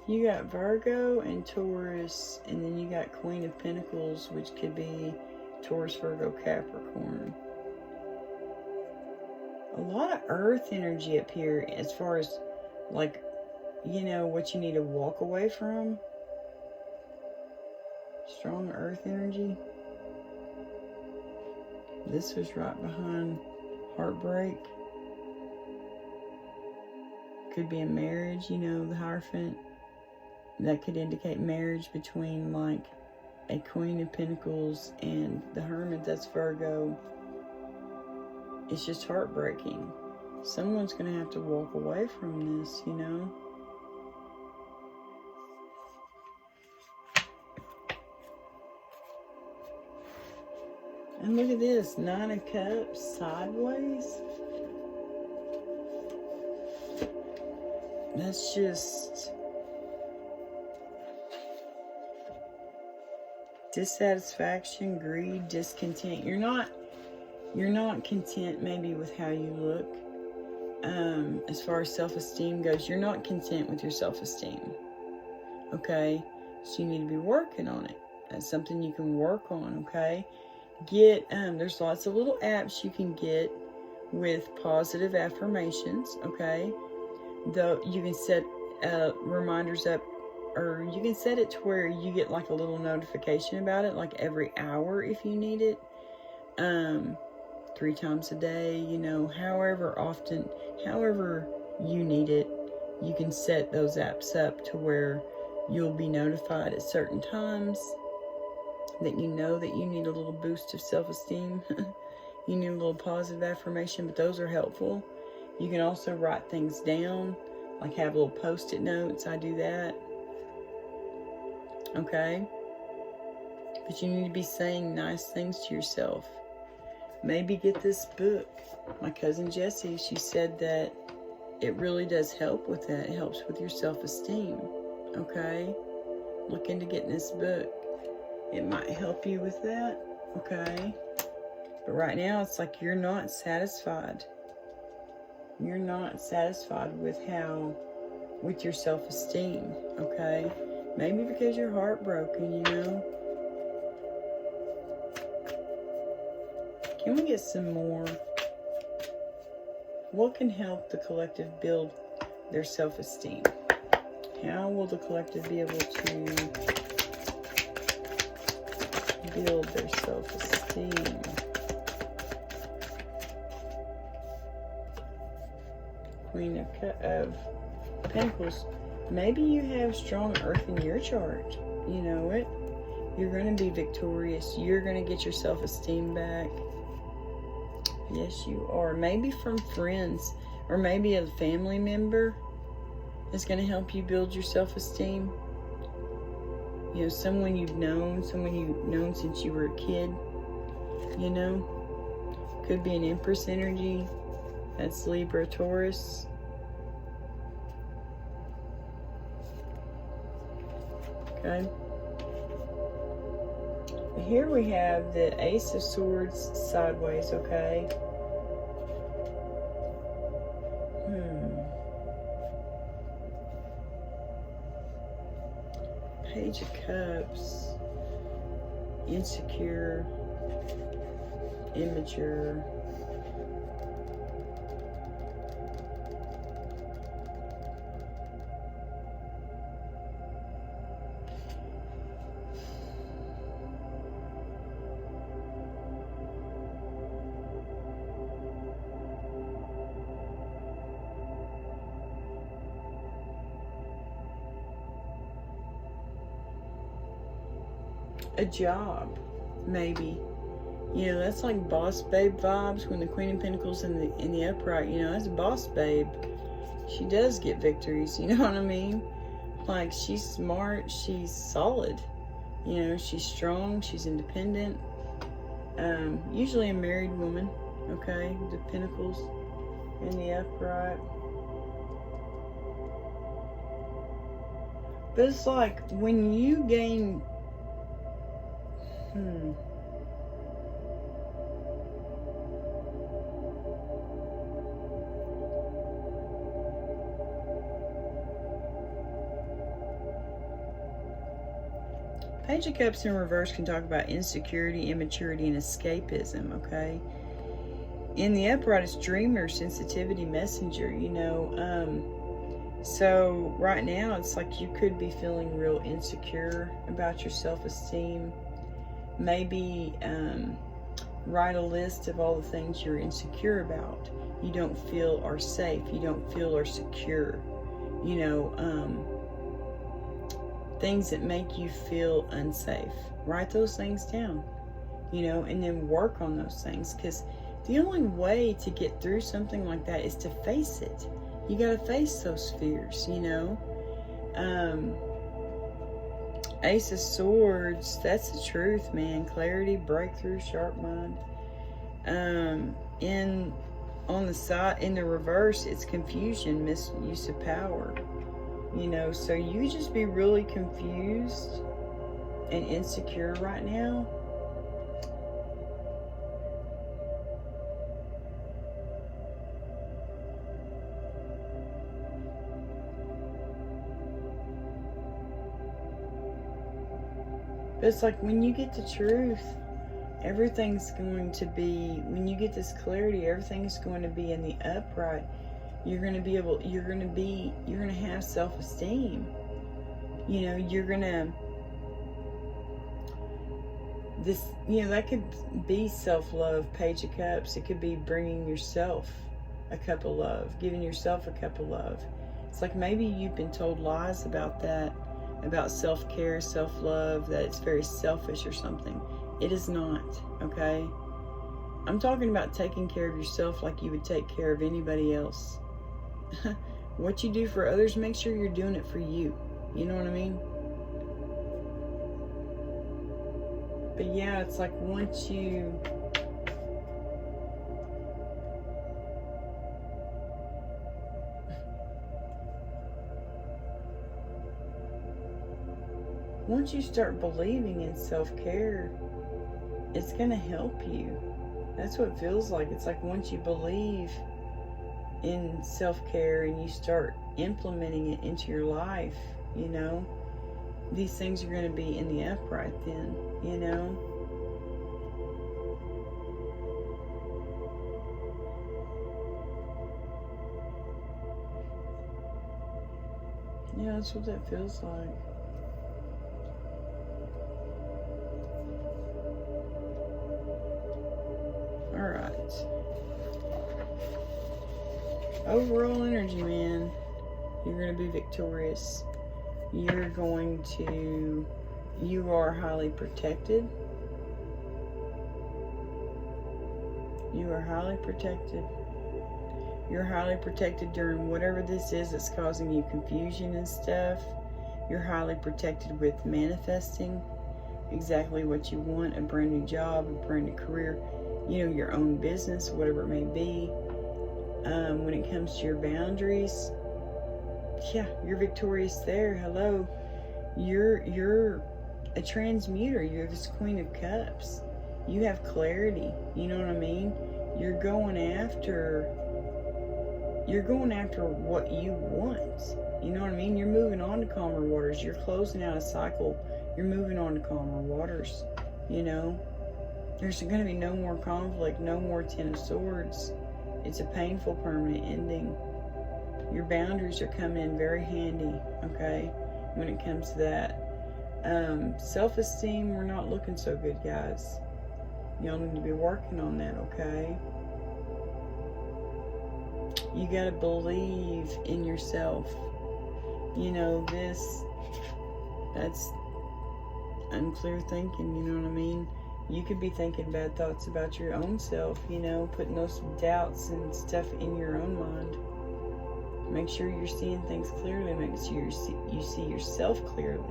You got Virgo and Taurus, and then you got Queen of Pentacles, which could be Taurus, Virgo, Capricorn. A lot of earth energy up here as far as, like, you know, what you need to walk away from. Strong earth energy. This was right behind heartbreak. Could be a marriage, you know, the Hierophant. That could indicate marriage between, like, a Queen of Pentacles and the Hermit. That's Virgo. It's just heartbreaking. Someone's going to have to walk away from this, you know? And look at this. 9 of Cups sideways. That's just... dissatisfaction, greed, discontent. You're not content maybe with how you look. As far as self-esteem goes, you're not content with your self-esteem. Okay? So you need to be working on it. That's something you can work on, okay? There's lots of little apps you can get with positive affirmations, okay? Though you can set reminders up, or you can set it to where you get like a little notification about it, like every hour if you need it. 3 times a day, you know, however you need it, you can set those apps up to where you'll be notified at certain times that you know that you need a little boost of self-esteem. You need a little positive affirmation, but those are helpful. You can also write things down, like have little post-it notes. I do that. Okay? But you need to be saying nice things to yourself. Maybe get this book. My cousin Jessie, she said that it really does help with that. It helps with your self-esteem. Okay? Look into getting this book. It might help you with that. Okay? But right now, it's like you're not satisfied. You're not satisfied with your self-esteem. Okay? Maybe because you're heartbroken, you know? Can we get some more? What can help the collective build their self-esteem? How will the collective be able to build their self-esteem? Queen of Pentacles. Maybe you have strong earth in your chart. You know it. You're going to be victorious. You're going to get your self-esteem back. Yes, you are. Maybe from friends, or maybe a family member is going to help you build your self-esteem. You know, someone you've known since you were a kid. You know, could be an Empress energy. That's Libra, Taurus. Okay. Here we have the Ace of Swords sideways, okay? Page of Cups. Insecure. Immature. A job, maybe. You know, that's like boss babe vibes when the Queen of Pentacles in the upright, you know, that's boss babe. She does get victories, you know what I mean? Like, she's smart, she's solid. You know, she's strong, she's independent. Usually a married woman, okay? The Pentacles in the upright. But it's like when you gain Page of Cups in reverse can talk about insecurity, immaturity, and escapism, okay? In the upright, it's dreamer, sensitivity, messenger, you know. So right now, it's like you could be feeling real insecure about your self-esteem. Maybe write a list of all the things you're insecure about. You don't feel are safe. You don't feel are secure. You know, things that make you feel unsafe. Write those things down, you know, and then work on those things. Because the only way to get through something like that is to face it. You got to face those fears, you know. Ace of Swords, that's the truth, man. Clarity, breakthrough, sharp mind. On the side, in the reverse, it's confusion, misuse of power. You know, so you just be really confused and insecure right now, but it's like when you get the truth, everything's going to be, when you get this clarity, everything's going to be in the upright. You're going to be able, you're going to have self-esteem. You know, you're going to, this, you know, that could be self-love, Page of Cups. It could be bringing yourself a cup of love, giving yourself a cup of love. It's like maybe you've been told lies about that, about self-care, self-love, that it's very selfish or something. It is not, okay? I'm talking about taking care of yourself like you would take care of anybody else. What you do for others, make sure you're doing it for you. You know what I mean? But yeah, it's like once you start believing in self-care, it's going to help you. That's what it feels like. It's like once you believe in self-care and you start implementing it into your life, you know, these things are going to be in the upright then, you know. Yeah, that's what that feels like. Alright. Overall energy, man. You're going to be victorious. You're going to... You are highly protected. You are highly protected. You're highly protected during whatever this is that's causing you confusion and stuff. You're highly protected with manifesting exactly what you want. A brand new job, a brand new career. You know, your own business, whatever it may be. When it comes to your boundaries, yeah, you're victorious there. Hello. You're a transmuter. You're this Queen of Cups. You have clarity. You know what I mean? You're going after what you want. You know what I mean? You're moving on to calmer waters. You're closing out a cycle. You're moving on to calmer waters. You know? There's going to be no more conflict, no more Ten of Swords. It's a painful, permanent ending. Your boundaries are coming in very handy, okay, when it comes to that. Self-esteem, we're not looking so good, guys. Y'all need to be working on that, okay? You got to believe in yourself. You know, that's unclear thinking, you know what I mean? You could be thinking bad thoughts about your own self, you know, putting those doubts and stuff in your own mind. Make sure you're seeing things clearly. Make sure you see yourself clearly.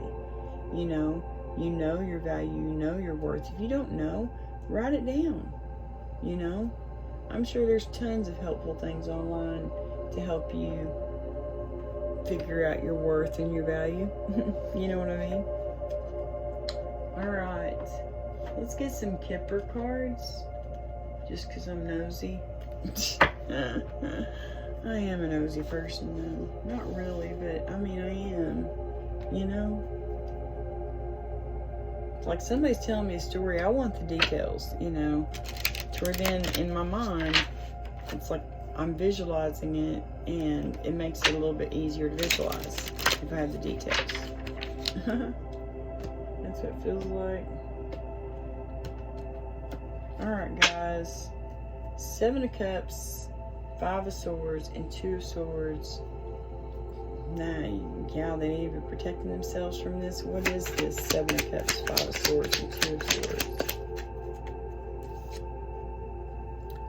You know your value, you know your worth. If you don't know, write it down. You know, I'm sure there's tons of helpful things online to help you figure out your worth and your value. You know what I mean? All right. Let's get some Kipper cards, just because I'm nosy. I am a nosy person, though. Not really, but, I mean, I am, you know? It's like somebody's telling me a story, I want the details, you know? To where then, in my mind, it's like I'm visualizing it, and it makes it a little bit easier to visualize if I have the details. That's what it feels like. Alright, guys. 7 of Cups, 5 of Swords, and 2 of Swords. Now, yeah, they need to be protecting themselves from this. What is this? 7 of Cups, 5 of Swords, and 2 of Swords.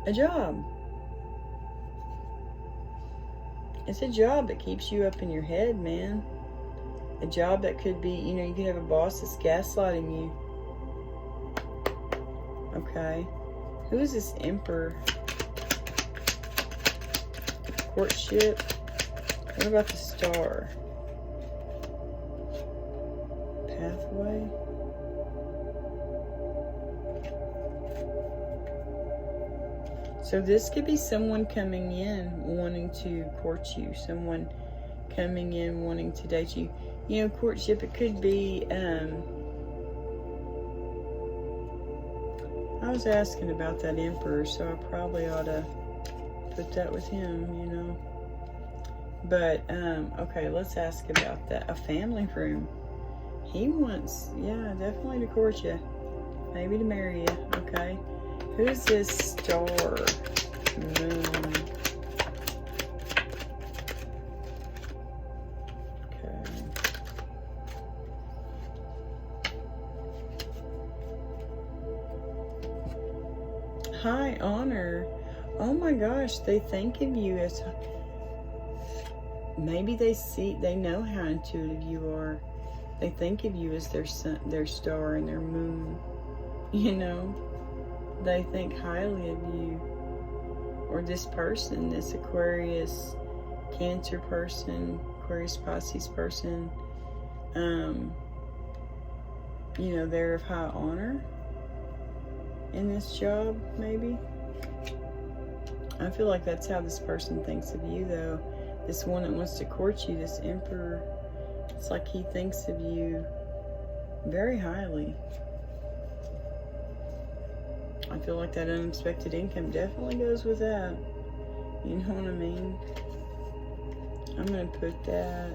A job. It's a job that keeps you up in your head, man. A job that could be, you know, you could have a boss that's gaslighting you. Okay. Who is this Emperor? Courtship. What about the Star? Pathway. So this could be someone coming in wanting to court you, someone coming in wanting to date you. You know, courtship, it could be, I was asking about that Emperor, so I probably ought to put that with him, you know. But, okay, let's ask about that. A family room. He wants, yeah, definitely to court you. Maybe to marry you, okay. Who's this star? Moon. Okay. High honor. Oh my gosh, they think of you as, maybe they know how intuitive you are. They think of you as their sun, their star, and their moon. You know, they think highly of you. Or this person, this Aquarius, Cancer person, Aquarius, Pisces person, you know, they're of high honor in this job, maybe. I feel like that's how this person thinks of you, though. This one that wants to court you, this Emperor, it's like he thinks of you very highly. I feel like that unexpected income definitely goes with that. You know what I mean? I'm going to put that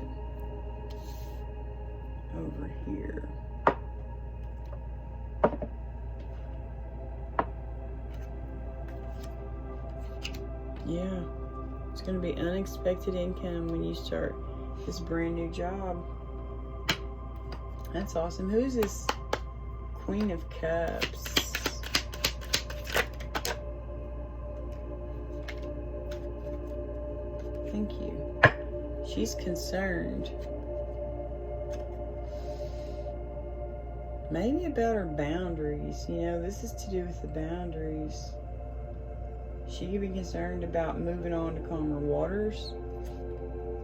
over here. Yeah. It's going to be unexpected income when you start this brand new job. That's awesome. Who's this Queen of Cups? Thank you. She's concerned. Maybe about her boundaries. You know, this is to do with the boundaries. She could be concerned about moving on to calmer waters.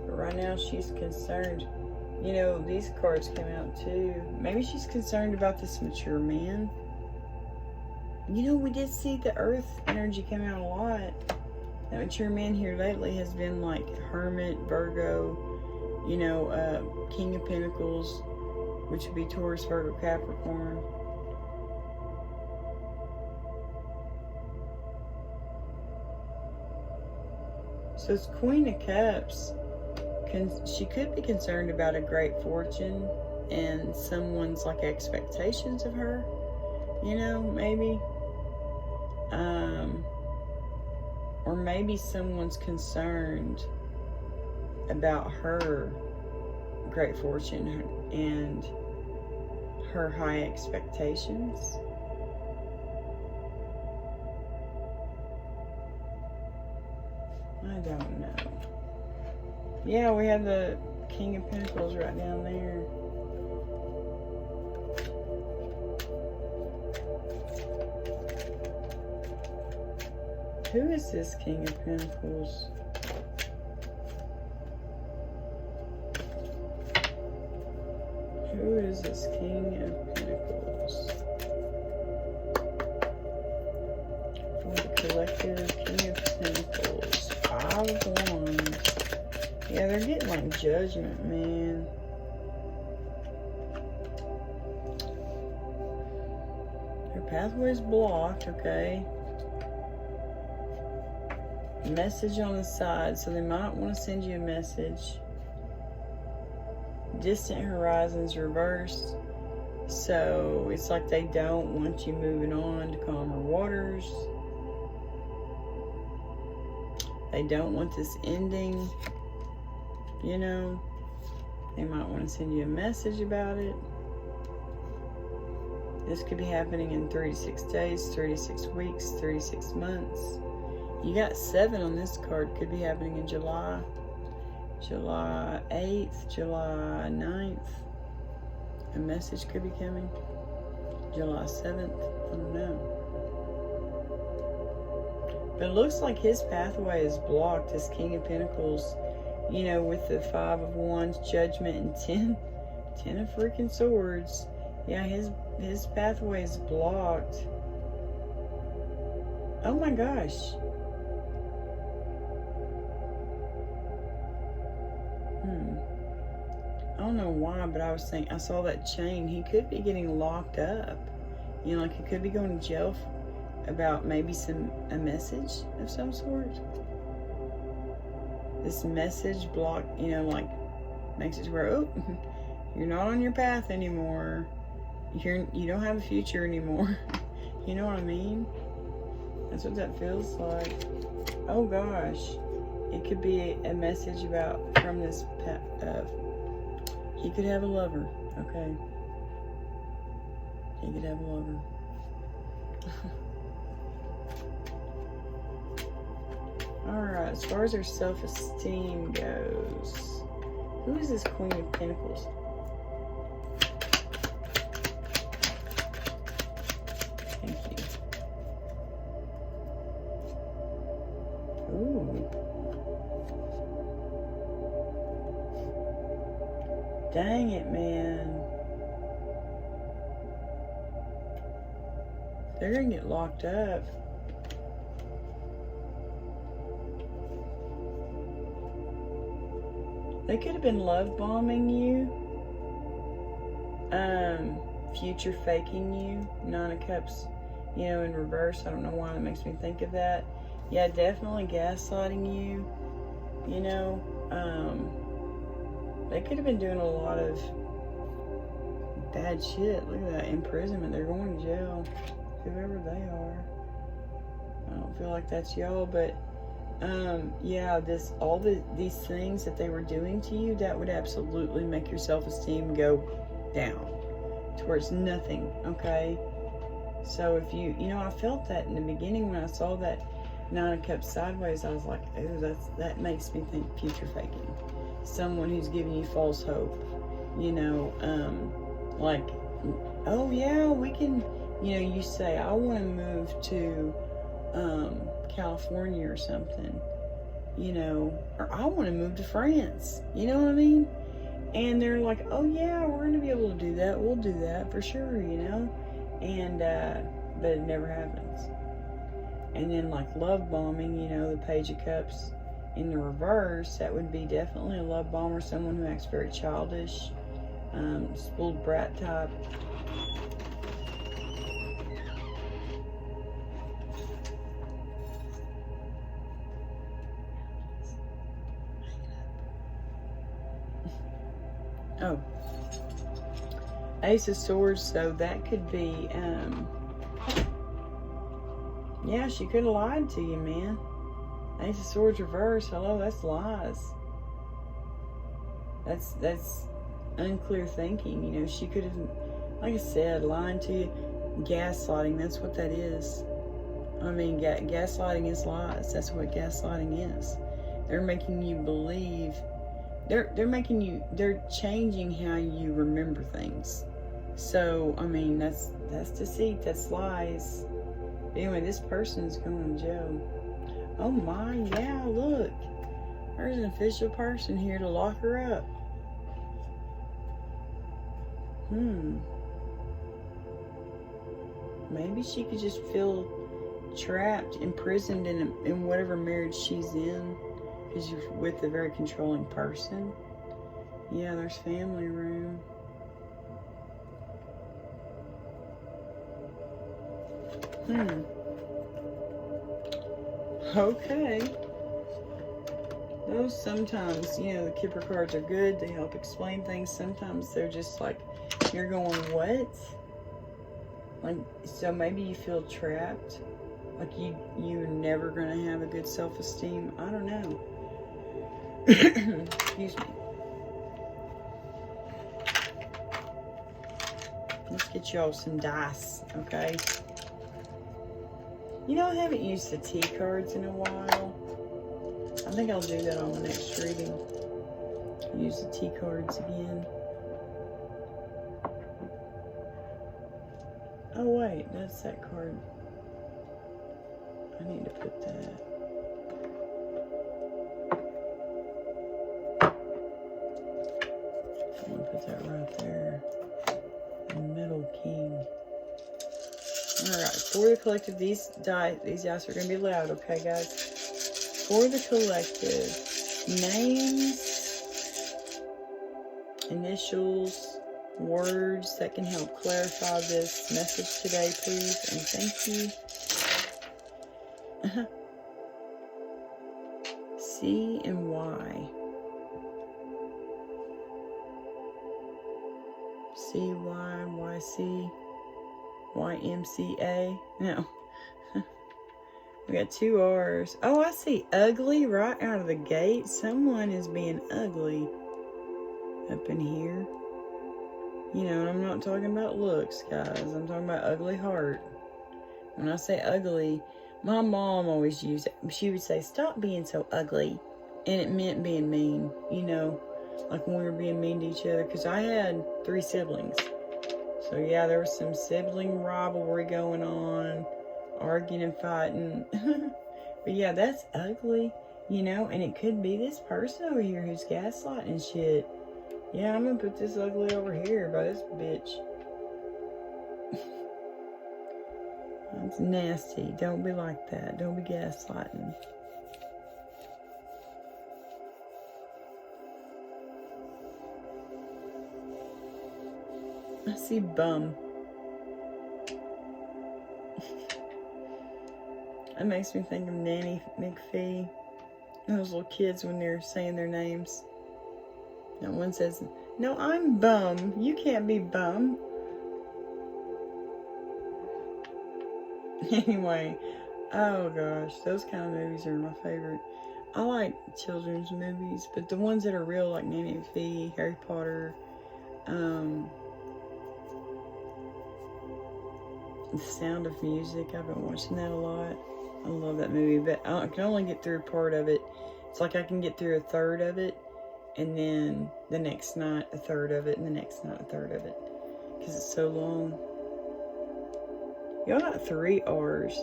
But right now she's concerned. You know, these cards came out too. Maybe she's concerned about this mature man. You know, we did see the earth energy come out a lot. That mature man here lately has been like Hermit, Virgo, you know, King of Pentacles, which would be Taurus, Virgo, Capricorn. So it's Queen of Cups. She could be concerned about a great fortune and someone's like expectations of her, you know, maybe. Or maybe someone's concerned about her great fortune and her high expectations. I don't know. Yeah, we have the King of Pentacles right down there. Who is this King of Pentacles? Who is this King of Pentacles? For the collective, King of Pentacles. 5 of Wands. Yeah, they're getting like Judgment, man. Their pathway's blocked, okay. Message on the side, so they might want to send you a message. Distant horizons reversed, so it's like they don't want you moving on to calmer waters. They don't want this ending, you know. They might want to send you a message about it. This could be happening in 36 days, 36 weeks, 36 months. You got 7 on this card. Could be happening in July. July 8th, July 9th. A message could be coming. July 7th. I don't know. But it looks like his pathway is blocked. This King of Pentacles, you know, with the 5 of Wands, Judgment, and 10 of freaking Swords. Yeah, his pathway is blocked. Oh my gosh. don't know why, but I was thinking, I saw that chain. He could be getting locked up. You know, like he could be going to jail about maybe a message of some sort. This message block, you know, like makes it to where, oh, you're not on your path anymore. You don't have a future anymore. You know what I mean? That's what that feels like. Oh gosh. It could be a message from this he could have a lover. Okay. He could have a lover. Alright, as far as her self-esteem goes, who is this Queen of Pentacles? Thank you. Ooh. Dang it, man. They're gonna get locked up. They could have been love bombing you, future faking you. Nine of Cups, you know, in reverse. I don't know why that makes me think of that. Yeah, definitely gaslighting you. You know, they could have been doing a lot of bad shit. Look at that imprisonment. They're going to jail, whoever they are. I don't feel like that's y'all, but yeah, these things that they were doing to you, that would absolutely make your self-esteem go down towards nothing. Okay, so if you know, I felt that in the beginning when I saw that Nine of Cups sideways. I was like, oh, that makes me think future faking. Someone who's giving you false hope. You know, like, oh yeah, we can. You know, you say, I want to move to California or something, you know, or I want to move to France, you know what I mean? And they're like, oh yeah, we're going to be able to do that. We'll do that for sure, you know? And, but it never happens. And then like love bombing, you know, the Page of Cups in the reverse, that would be definitely a love bomber, someone who acts very childish, spoiled brat type. Oh, Ace of Swords, so that could be, yeah, she could have lied to you, man. Ace of Swords reverse, hello, that's lies. That's unclear thinking, you know. She could have, like I said, lying to you, gaslighting, that's what that is. I mean, gaslighting is lies. That's what gaslighting is. They're making you believe. They're changing how you remember things. So, I mean, that's deceit, that's lies. But anyway, this person's going to jail. Oh my, yeah, look. There's an official person here to lock her up. Maybe she could just feel trapped, imprisoned in whatever marriage she's in. Because you're with a very controlling person. Yeah, there's family room. Okay. Those sometimes, you know, the Kipper cards are good. They help explain things. Sometimes they're just like, you're going, what? Like, so maybe you feel trapped. Like you're never going to have a good self-esteem. I don't know. Excuse me. Let's get y'all some dice, okay? You know, I haven't used the T cards in a while. I think I'll do that on the next reading. Use the T cards again. Oh wait, that's that card. I need to put that. I'm gonna put that right there. The middle king. Alright, for the collective, these dice are gonna be loud, okay guys? For the collective, names initials, words that can help clarify this message today, please, and thank you. C and Y. C-Y, Y-C, Y-M-C-A. No. We got 2 R's. Oh, I see ugly right out of the gate. Someone is being ugly up in here. You know, and I'm not talking about looks, guys. I'm talking about ugly heart. When I say ugly, my mom always used it. She would say, stop being so ugly. And it meant being mean, you know, like when we were being mean to each other. Because I had 3 siblings. So, yeah, there was some sibling rivalry going on, arguing and fighting. But, yeah, that's ugly, you know. And it could be this person over here who's gaslighting shit. Yeah, I'm going to put this ugly over here by this bitch. That's nasty. Don't be like that. Don't be gaslighting. I see bum. That makes me think of Nanny McPhee. Those little kids when they're saying their names. And one says, no, I'm bum. You can't be bum. Anyway, oh gosh, those kind of movies are my favorite. I like children's movies, but the ones that are real, like Nanny McPhee, Harry Potter, The Sound of Music. I've been watching that a lot. I love that movie, but I can only get through part of it. It's like I can get through a third of it, and then the next night a third of it, and the next night a third of it, because it's so long. Y'all got 3 R's.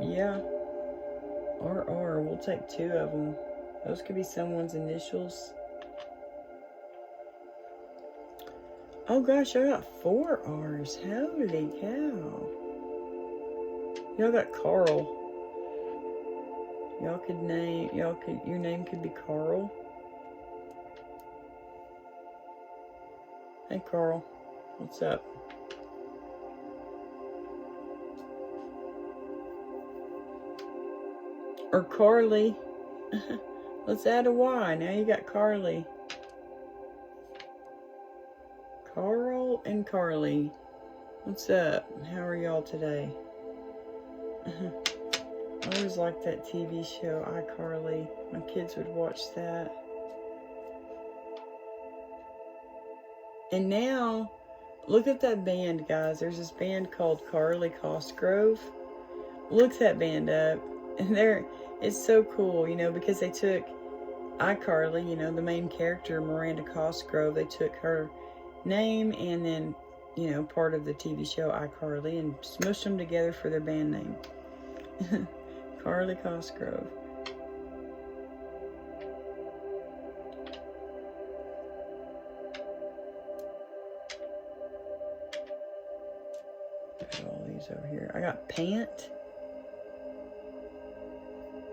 Yeah. RR. We'll take 2 of them. Those could be someone's initials. Oh gosh, I got 4 R's. Holy cow. Y'all got Carl. Your name could be Carl. Hey Carl. What's up? Or Carly. Let's add a Y. Now you got Carly. Carl and Carly. What's up? How are y'all today? I always liked that TV show, iCarly. My kids would watch that. And now, look at that band, guys. There's this band called Carly Cosgrove. Look that band up. And it's so cool, you know, because they took iCarly, you know, the main character, Miranda Cosgrove. They took her name and then, you know, part of the TV show iCarly and smushed them together for their band name. Carly Cosgrove. Put all these over here. I got Pant.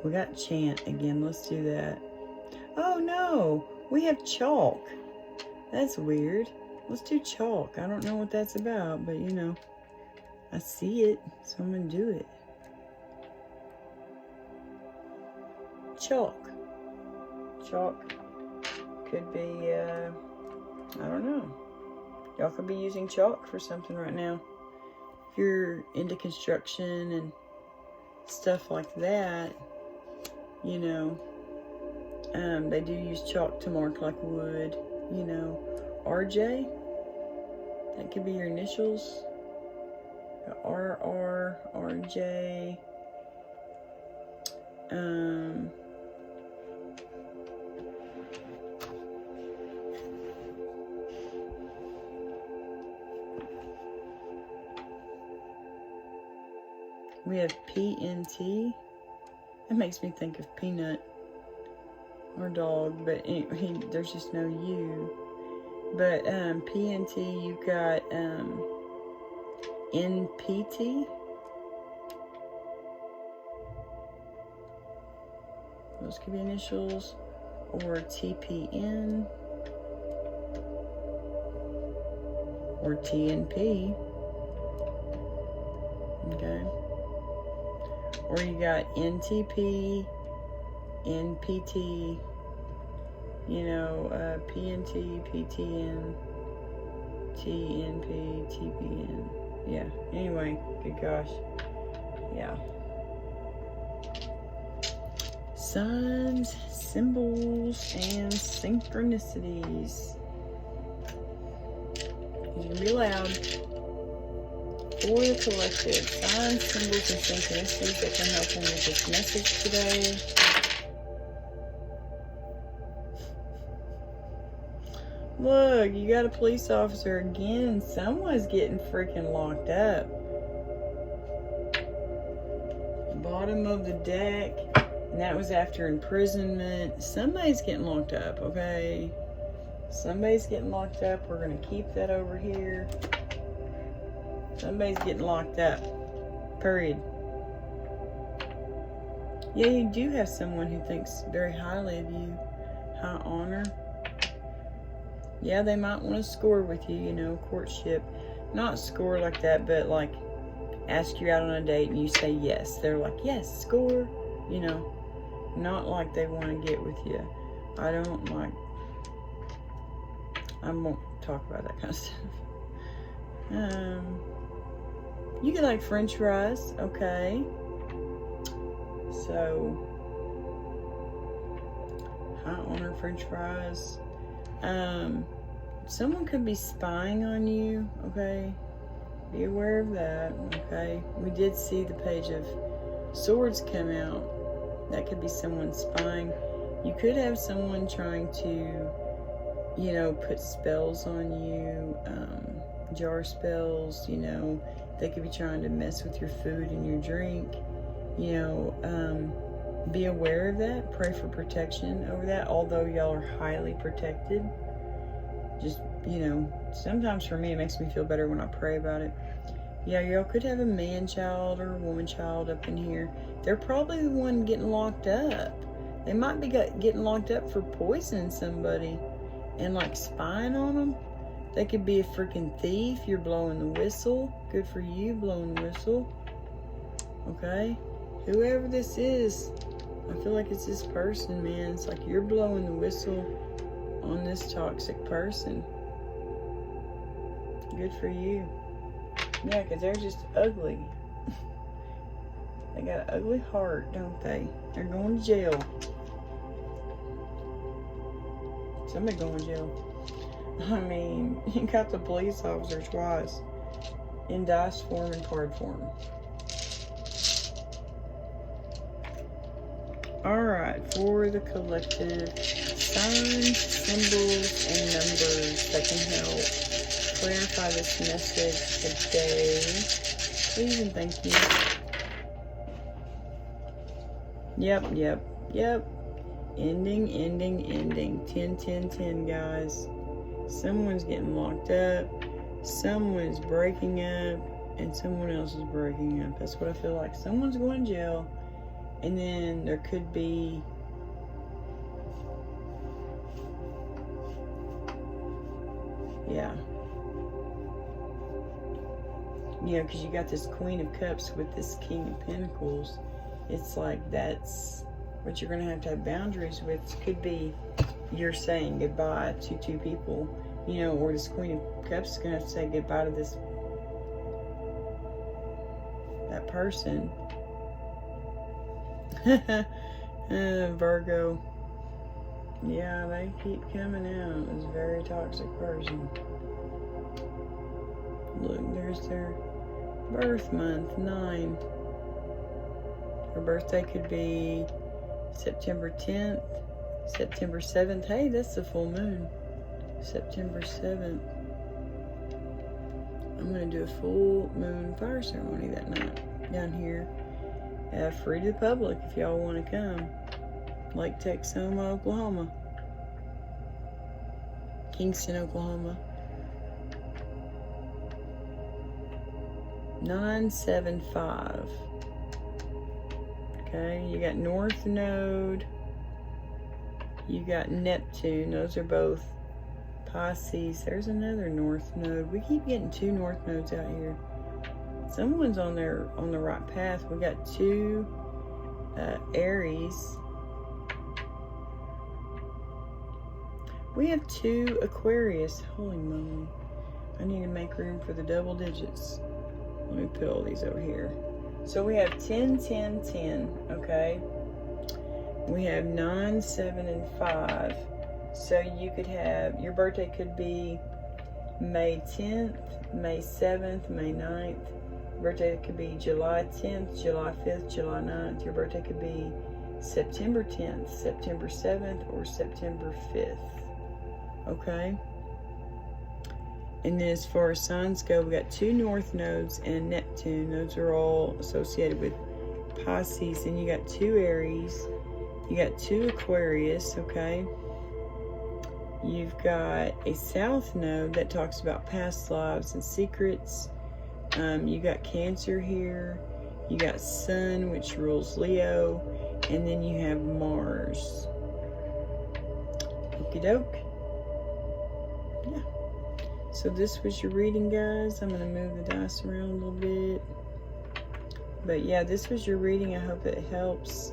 We got Chant again. Let's do that. Oh no, we have Chalk. That's weird. Let's do Chalk. I don't know what that's about, but you know, I see it, so I'm gonna do it. Chalk. Chalk could be, I don't know. Y'all could be using chalk for something right now. If you're into construction and stuff like that, you know, they do use chalk to mark like wood, you know. RJ, that could be your initials. RR, RJ, we have PNT. That makes me think of Peanut, our dog, but there's just no U. But PNT, you got NPT. Those could be initials. Or TPN. or TNP. Okay. Or you got NTP, NPT, you know, PNT, PTN, TNP, TPN. Yeah, anyway, good gosh. Yeah. Signs, symbols, and synchronicities. You can be loud. For the collective, signs, symbols, and synchronicities that can help them with this message today. Look, you got a police officer again. Someone's getting freaking locked up. Bottom of the deck. And that was after imprisonment. Somebody's getting locked up, okay? Somebody's getting locked up. We're going to keep that over here. Somebody's getting locked up. Period. Yeah, you do have someone who thinks very highly of you. High honor. Yeah, they might want to score with you, you know, courtship. Not score like that, but like ask you out on a date and you say yes. They're like, yes, score. You know, not like they want to get with you. I won't talk about that kind of stuff. You get like French fries, okay. So, high honor French fries. Someone could be spying on you, okay? Be aware of that, okay? We did see the Page of Swords come out. That could be someone spying. You could have someone trying to, you know, put spells on you, jar spells, you know. They could be trying to mess with your food and your drink, you know. Be aware of that. Pray for protection over that, although y'all are highly protected. Just, you know, sometimes for me it makes me feel better when I pray about it. Yeah, y'all could have a man-child or a woman-child up in here. They're probably the one getting locked up. They might be getting locked up for poisoning somebody and like spying on them. They could be a freaking thief. You're blowing the whistle. Good for you, blowing the whistle. Okay? Whoever this is, I feel like it's this person, man. It's like you're blowing the whistle on this toxic person. Good for you. Yeah, because they're just ugly. They got an ugly heart, don't they? They're going to jail. Somebody going to jail. I mean, you got the police officer twice. In dice form and card form. Alright, for the collective, signs, symbols, and numbers that can help clarify this message today. Please and thank you. Yep. Ending. 10, guys. Someone's getting locked up. Someone's breaking up. And someone else is breaking up. That's what I feel like. Someone's going to jail. And then there could be... Yeah. You know, because you got this Queen of Cups with this King of Pentacles. It's like that's what you're going to have boundaries with. Could be you're saying goodbye to two people, you know, or this Queen of Cups is going to have to say goodbye to that person. Virgo. Yeah, they keep coming out. It's a very toxic person. Look, there's their birth month, 9. Her birthday could be September 10th, September 7th. Hey, that's the full moon. September 7th. I'm going to do a full moon fire ceremony that night down here. Free to the public if y'all want to come. Lake Texoma, Oklahoma. Kingston, Oklahoma. 975. Okay, you got North Node. You got Neptune. Those are both Pisces. There's another north node. We keep getting 2 north nodes out here. Someone's on the right path. We got 2 Aries. We have 2 Aquarius. Holy moly. I need to make room for the double digits. Let me put all these over here. So we have 10, 10, 10, okay? We have 9, 7, and 5. So you could have, your birthday could be May 10th, May 7th, May 9th. Your birthday could be July 10th, July 5th, July 9th. Your birthday could be September 10th, September 7th, or September 5th. Okay? And then as far as signs go, we got 2 north nodes and Neptune. Those are all associated with Pisces. And you got 2 Aries. You got 2 Aquarius, okay? You've got a south node that talks about past lives and secrets. You got Cancer here. You got Sun, which rules Leo. And then you have Mars. Okie doke. Yeah. So this was your reading, guys. I'm going to move the dice around a little bit. But yeah, this was your reading. I hope it helps.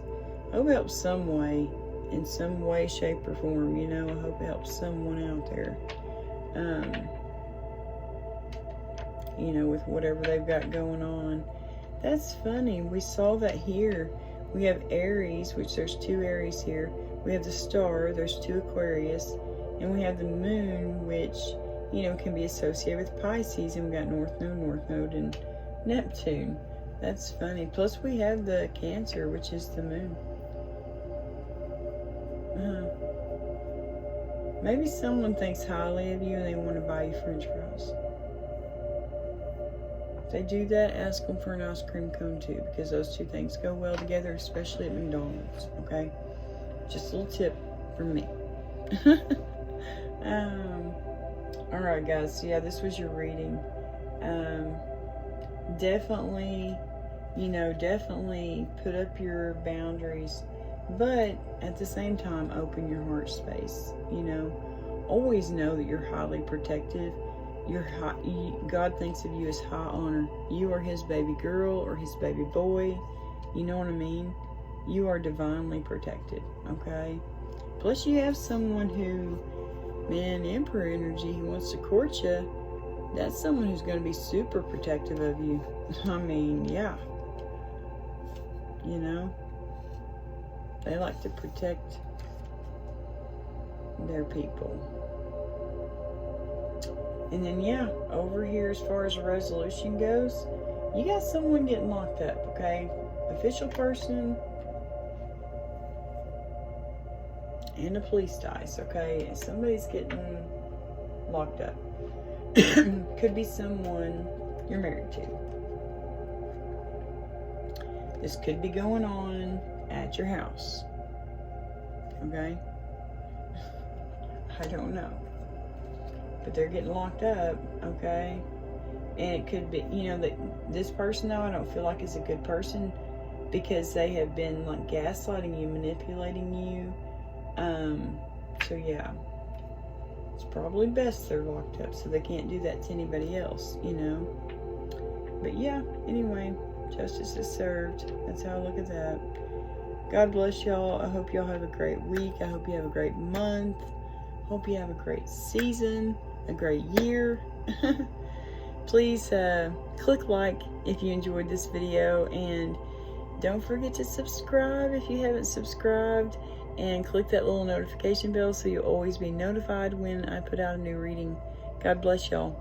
I hope it helps some way. In some way, shape, or form. You know, I hope it helps someone out there. You know, with whatever they've got going on. That's funny. We saw that here. We have Aries, which there's 2 Aries here. We have the star, there's 2 Aquarius. And we have the moon, which, you know, can be associated with Pisces. And we got North Node, and Neptune. That's funny. Plus we have the Cancer, which is the moon. Maybe someone thinks highly of you and they want to buy you French fries. If they do that, ask them for an ice cream cone too, because those 2 things go well together, especially at McDonald's, okay? Just a little tip from me. Alright guys, so yeah, this was your reading. Definitely, you know, definitely put up your boundaries, but at the same time, open your heart space. You know, always know that you're highly protected. God thinks of you as high honor. You are his baby girl or his baby boy. You know what I mean? You are divinely protected, okay? Plus you have someone who, man, Emperor energy, who wants to court you. That's someone who's going to be super protective of you. I mean, yeah. You know? They like to protect their people. And then, yeah, over here as far as a resolution goes, you got someone getting locked up, okay? Official person and a police dice, okay? And somebody's getting locked up. Could be someone you're married to. This could be going on at your house, okay? I don't know, but they're getting locked up, okay? And it could be, you know, that this person, though, I don't feel like is a good person, because they have been like gaslighting you, manipulating you. So yeah, it's probably best they're locked up so they can't do that to anybody else, you know. But yeah, anyway, justice is served. That's how I look at that. God bless y'all. I hope y'all have a great week. I hope you have a great month. Hope you have a great season, a great year. Please click like if you enjoyed this video, and don't forget to subscribe if you haven't subscribed, and click that little notification bell so you'll always be notified when I put out a new reading. God bless y'all.